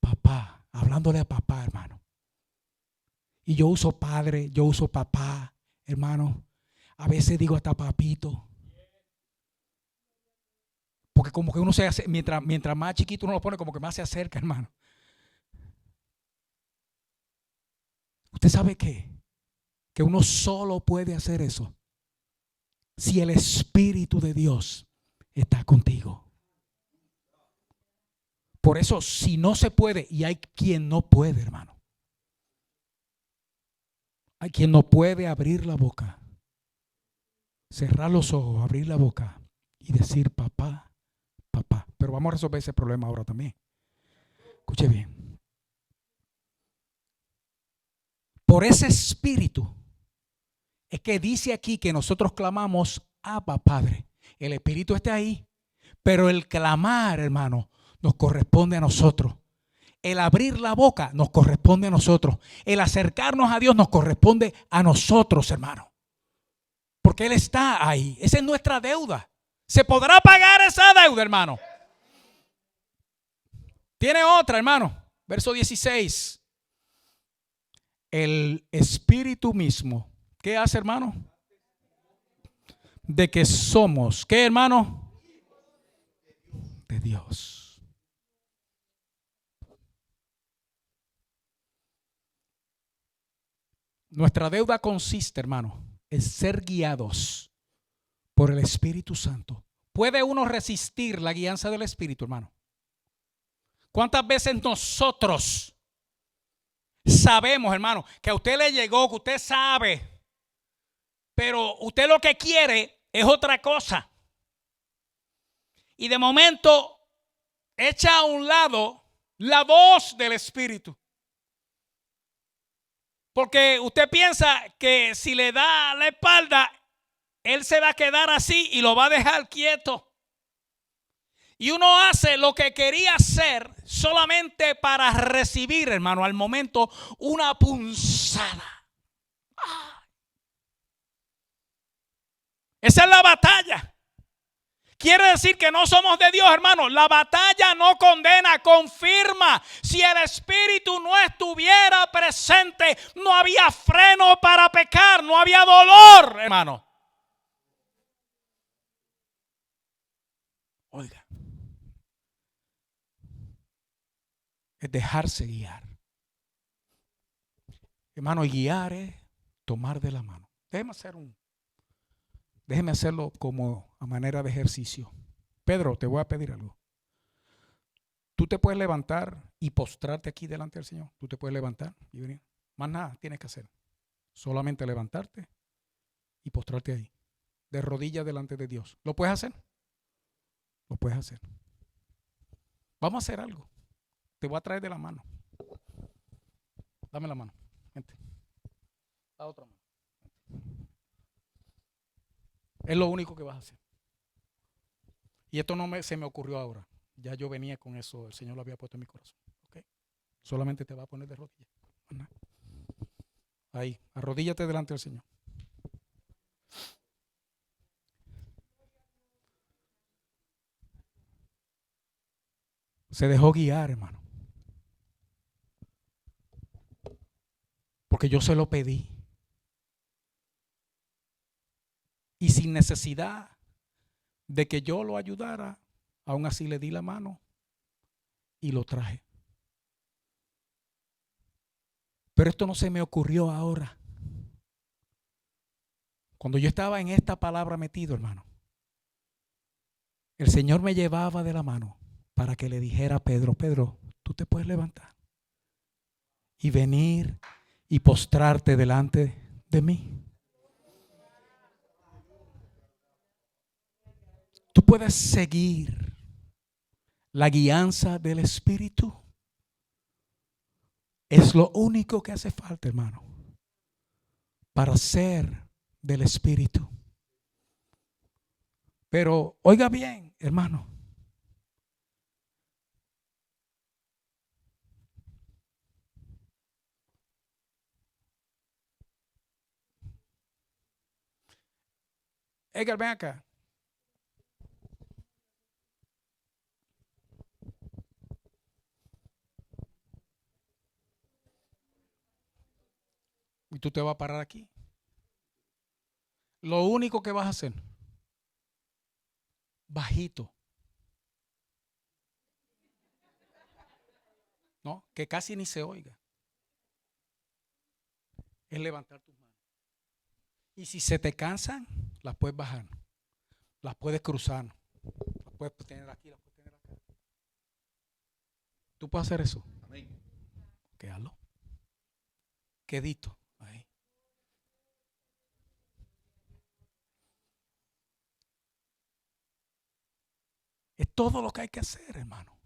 papá, hablándole a papá, hermano. Y yo uso padre, yo uso papá, hermano. A veces digo hasta papito. Porque como que uno se hace, mientras más chiquito uno lo pone, como que más se acerca, hermano. ¿Usted sabe qué? Que uno solo puede hacer eso si el Espíritu de Dios está contigo. Por eso, si no se puede, y hay quien no puede, hermano. Hay quien no puede abrir la boca, cerrar los ojos, abrir la boca y decir papá, papá. Pero vamos a resolver ese problema ahora también. Escuche bien. Por ese Espíritu es que dice aquí que nosotros clamamos Abba, Padre. El Espíritu está ahí, pero el clamar, hermano, nos corresponde a nosotros. El abrir la boca nos corresponde a nosotros. El acercarnos a Dios nos corresponde a nosotros, hermano. Porque Él está ahí. Esa es nuestra deuda. ¿Se podrá pagar esa deuda, hermano? Tiene otra, hermano. Verso 16. El Espíritu mismo, ¿qué hace, hermano? De que somos, ¿qué, hermano? De Dios. Nuestra deuda consiste, hermano, en ser guiados por el Espíritu Santo. ¿Puede uno resistir la guianza del Espíritu, hermano? ¿Cuántas veces nosotros sabemos, hermano, que a usted le llegó, que usted sabe, pero usted lo que quiere es otra cosa? Y de momento echa a un lado la voz del Espíritu. Porque usted piensa que si le da la espalda, Él se va a quedar así y lo va a dejar quieto. Y uno hace lo que quería hacer solamente para recibir, hermano, al momento una punzada. Esa es la batalla. Quiere decir que no somos de Dios, hermano. La batalla no condena, confirma. Si el Espíritu no estuviera presente, no había freno para pecar, no había dolor, hermano. Oiga, es dejarse guiar. Hermano, y guiar es tomar de la mano. Déjeme hacerlo como a manera de ejercicio. Pedro, te voy a pedir algo. Tú te puedes levantar y postrarte aquí delante del Señor. Tú te puedes levantar y venir. Más nada tienes que hacer. Solamente levantarte y postrarte ahí. De rodillas delante de Dios. ¿Lo puedes hacer? Lo puedes hacer. Vamos a hacer algo. Te voy a traer de la mano. Dame la mano. Vente. La otra mano. Es lo único que vas a hacer. Y esto no se me ocurrió ahora. Ya yo venía con eso. El Señor lo había puesto en mi corazón. ¿Okay? Solamente te va a poner de rodillas. Ahí, arrodíllate delante del Señor. Se dejó guiar, hermano. Porque yo se lo pedí. Y sin necesidad de que yo lo ayudara, aún así le di la mano y lo traje. Pero esto no se me ocurrió ahora. Cuando yo estaba en esta palabra metido, hermano, el Señor me llevaba de la mano para que le dijera a Pedro: Pedro, tú te puedes levantar y venir y postrarte delante de mí. Tú puedes seguir la guianza del Espíritu. Es lo único que hace falta, hermano, para ser del Espíritu. Pero oiga bien, hermano. Edgar, ven acá. Y tú te vas a parar aquí. Lo único que vas a hacer, bajito, ¿no? Que casi ni se oiga, es levantar tus manos. Y si se te cansan, las puedes bajar, las puedes cruzar, las puedes tener aquí, las puedes tener acá. ¿Tú puedes hacer eso? Amén. Quédalo. Quedito ahí. Es todo lo que hay que hacer, hermano.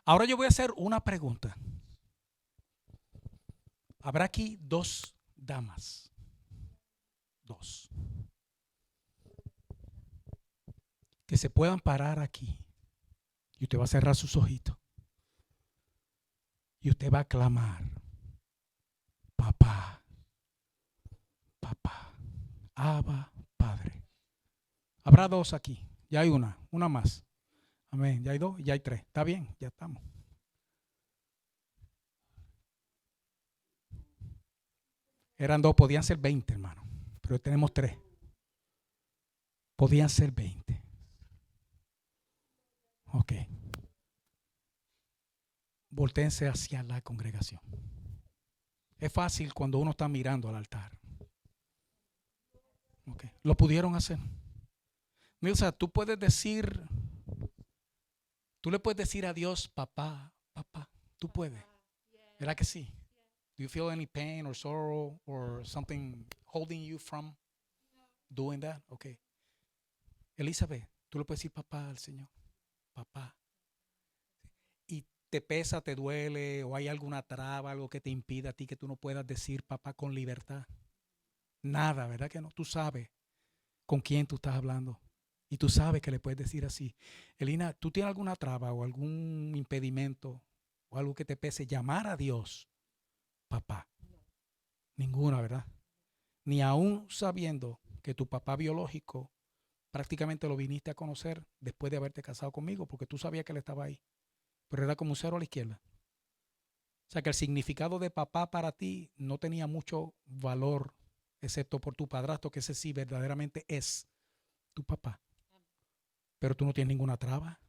Ahora yo voy a hacer una pregunta. Habrá aquí dos damas. Dos. Que se puedan parar aquí. Y usted va a cerrar sus ojitos. Y usted va a clamar: papá, papá, Abba, Padre. Habrá dos aquí. Ya hay una más. Amén. Ya hay dos, ya hay tres. Está bien, ya estamos. Eran dos, podían ser 20, hermano. Pero tenemos tres. Podían ser 20. Ok. Voltéense hacia la congregación. Es fácil cuando uno está mirando al altar. Okay. Lo pudieron hacer. Milsa, tú puedes decir, tú le puedes decir a Dios: papá, papá. Tú puedes. ¿Verdad que sí? Do you feel any pain or sorrow or something holding you from doing that? Okay. Elizabeth, tú le puedes decir papá al Señor. Papá. Y te pesa, te duele, o hay alguna traba, algo que te impida a ti que tú no puedas decir papá con libertad. Nada, ¿verdad que no? Tú sabes con quién tú estás hablando. Y tú sabes que le puedes decir así: Elina, ¿tú tienes alguna traba o algún impedimento o algo que te pese llamar a Dios papá? Ninguna, ¿verdad? Ni aún sabiendo que tu papá biológico prácticamente lo viniste a conocer después de haberte casado conmigo, porque tú sabías que él estaba ahí, pero era como un cero a la izquierda. O sea que el significado de papá para ti no tenía mucho valor, excepto por tu padrastro, que ese sí verdaderamente es tu papá. Pero tú no tienes ninguna traba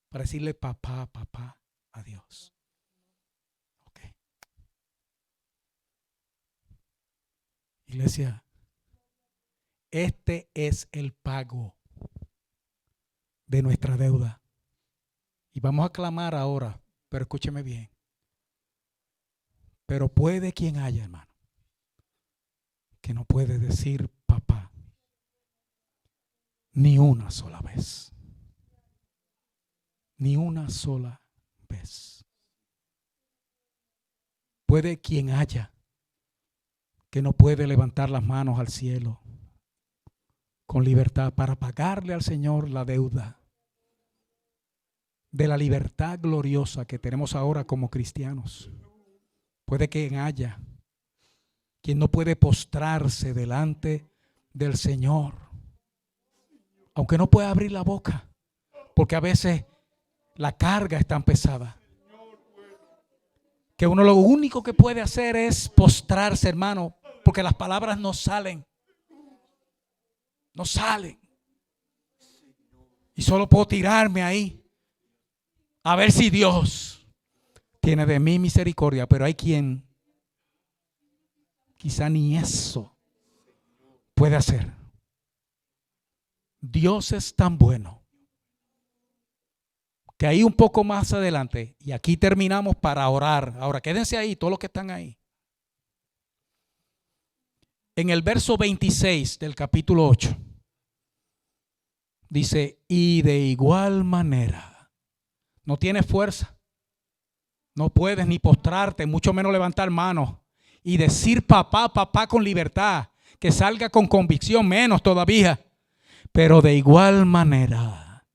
para decirle papá, papá a Dios. Ok. Iglesia, este es el pago de nuestra deuda. Y vamos a clamar ahora, pero escúcheme bien. Pero puede quien haya, hermano, que no puede decir papá ni una sola vez. Ni una sola vez. Puede quien haya que no puede levantar las manos al cielo con libertad para pagarle al Señor la deuda de la libertad gloriosa que tenemos ahora como cristianos. Puede que haya quien no puede postrarse delante del Señor, aunque no pueda abrir la boca, porque a veces la carga es tan pesada que uno lo único que puede hacer es postrarse, hermano, porque las palabras no salen. No salen. Y solo puedo tirarme ahí a ver si Dios tiene de mí misericordia. Pero hay quien quizá ni eso puede hacer. Dios es tan bueno que ahí un poco más adelante, y aquí terminamos para orar. Ahora quédense ahí, todos los que están ahí. En el verso 26 del capítulo 8 dice: y de igual manera, no tienes fuerza, no puedes ni postrarte, mucho menos levantar manos y decir papá, papá con libertad, que salga con convicción, menos todavía. Pero de igual manera,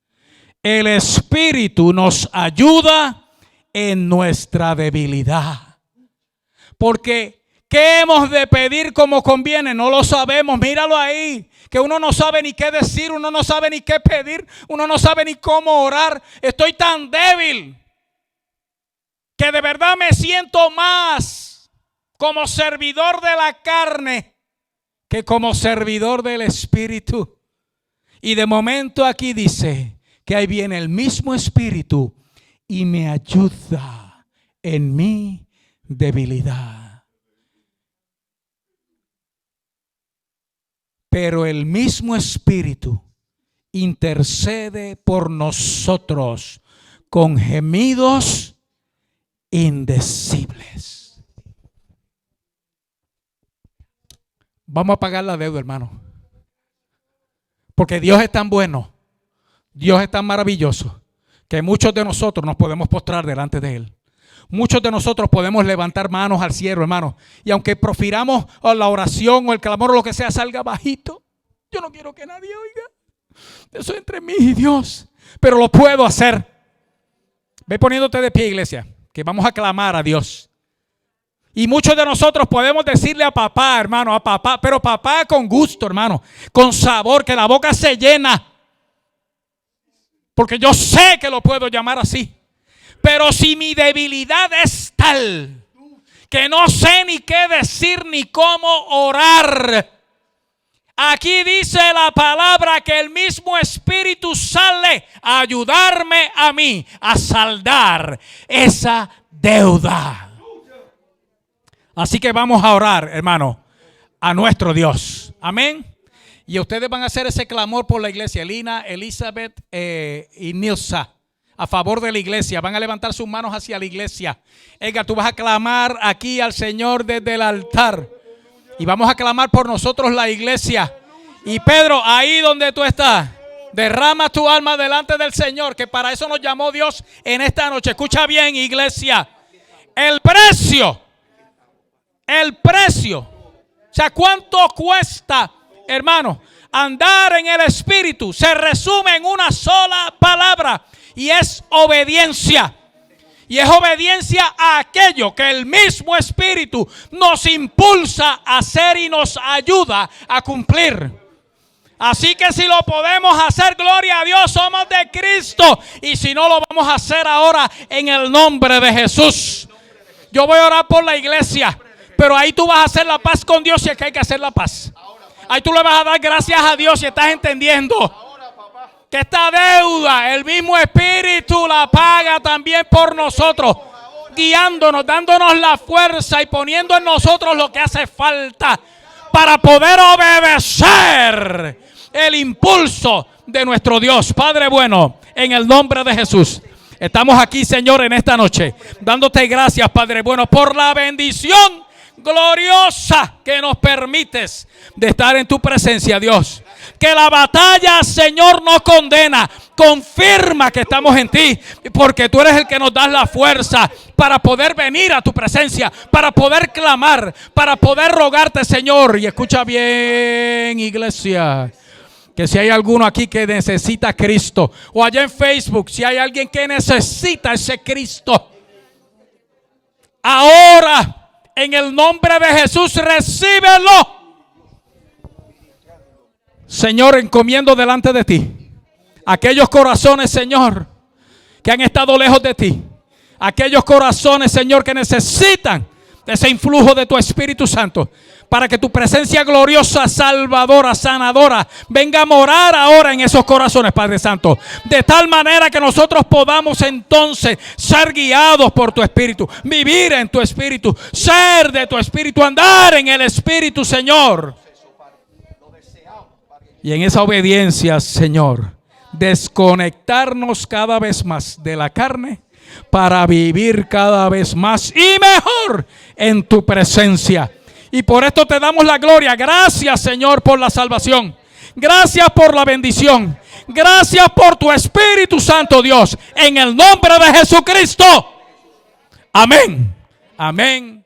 el Espíritu nos ayuda en nuestra debilidad. Porque ¿qué hemos de pedir como conviene? No lo sabemos. Míralo ahí, que uno no sabe ni qué decir, uno no sabe ni qué pedir, uno no sabe ni cómo orar. Estoy tan débil que de verdad me siento más como servidor de la carne que como servidor del Espíritu. Y de momento aquí dice que ahí viene el mismo Espíritu y me ayuda en mi debilidad. Pero el mismo Espíritu intercede por nosotros con gemidos indecibles. Vamos a pagar la deuda, hermano. Porque Dios es tan bueno, Dios es tan maravilloso, que muchos de nosotros nos podemos postrar delante de Él. Muchos de nosotros podemos levantar manos al cielo, hermano. Y aunque profiramos la oración o el clamor o lo que sea, salga bajito. Yo no quiero que nadie oiga. Eso es entre mí y Dios. Pero lo puedo hacer. Ve poniéndote de pie, iglesia, que vamos a clamar a Dios. Y muchos de nosotros podemos decirle a papá, hermano, a papá, pero papá con gusto, hermano, con sabor, que la boca se llena. Porque yo sé que lo puedo llamar así. Pero si mi debilidad es tal que no sé ni qué decir ni cómo orar, aquí dice la palabra que el mismo Espíritu sale a ayudarme a mí a saldar esa deuda. Así que vamos a orar, hermano, a nuestro Dios. Amén. Y ustedes van a hacer ese clamor por la iglesia. Lina, Elizabeth y Nilsa, a favor de la iglesia. Van a levantar sus manos hacia la iglesia. Edgar, tú vas a clamar aquí al Señor desde el altar. Y vamos a clamar por nosotros la iglesia. Y Pedro, ahí donde tú estás, derrama tu alma delante del Señor, que para eso nos llamó Dios en esta noche. Escucha bien, iglesia. El precio. O sea, ¿cuánto cuesta, hermano, andar en el Espíritu? Se resume en una sola palabra y es obediencia. Y es obediencia a aquello que el mismo Espíritu nos impulsa a hacer y nos ayuda a cumplir. Así que si lo podemos hacer, gloria a Dios, somos de Cristo. Y si no, lo vamos a hacer ahora en el nombre de Jesús. Yo voy a orar por la iglesia. Pero ahí tú vas a hacer la paz con Dios, si es que hay que hacer la paz. Ahí tú le vas a dar gracias a Dios si estás entendiendo que esta deuda, el mismo Espíritu la paga también por nosotros, guiándonos, dándonos la fuerza y poniendo en nosotros lo que hace falta para poder obedecer el impulso de nuestro Dios. Padre bueno, en el nombre de Jesús, estamos aquí, Señor, en esta noche, dándote gracias, Padre bueno, por la bendición gloriosa que nos permites de estar en tu presencia, Dios. Que la batalla, Señor, no condena, confirma que estamos en ti, porque tú eres el que nos das la fuerza para poder venir a tu presencia, para poder clamar, para poder rogarte, Señor. Y escucha bien, iglesia, que si hay alguno aquí que necesita a Cristo, o allá en Facebook, si hay alguien que necesita ese Cristo, ahora En el nombre de Jesús, recíbelo. Señor, encomiendo delante de ti aquellos corazones, Señor, que han estado lejos de ti. Aquellos corazones, Señor, que necesitan de ese influjo de tu Espíritu Santo, para que tu presencia gloriosa, salvadora, sanadora, venga a morar ahora en esos corazones, Padre Santo. De tal manera que nosotros podamos entonces ser guiados por tu Espíritu, vivir en tu Espíritu, ser de tu Espíritu, andar en el Espíritu, Señor. Y en esa obediencia, Señor, desconectarnos cada vez más de la carne para vivir cada vez más y mejor en tu presencia. Y por esto te damos la gloria. Gracias, Señor, por la salvación. Gracias por la bendición. Gracias por tu Espíritu Santo, Dios. En el nombre de Jesucristo. Amén. Amén.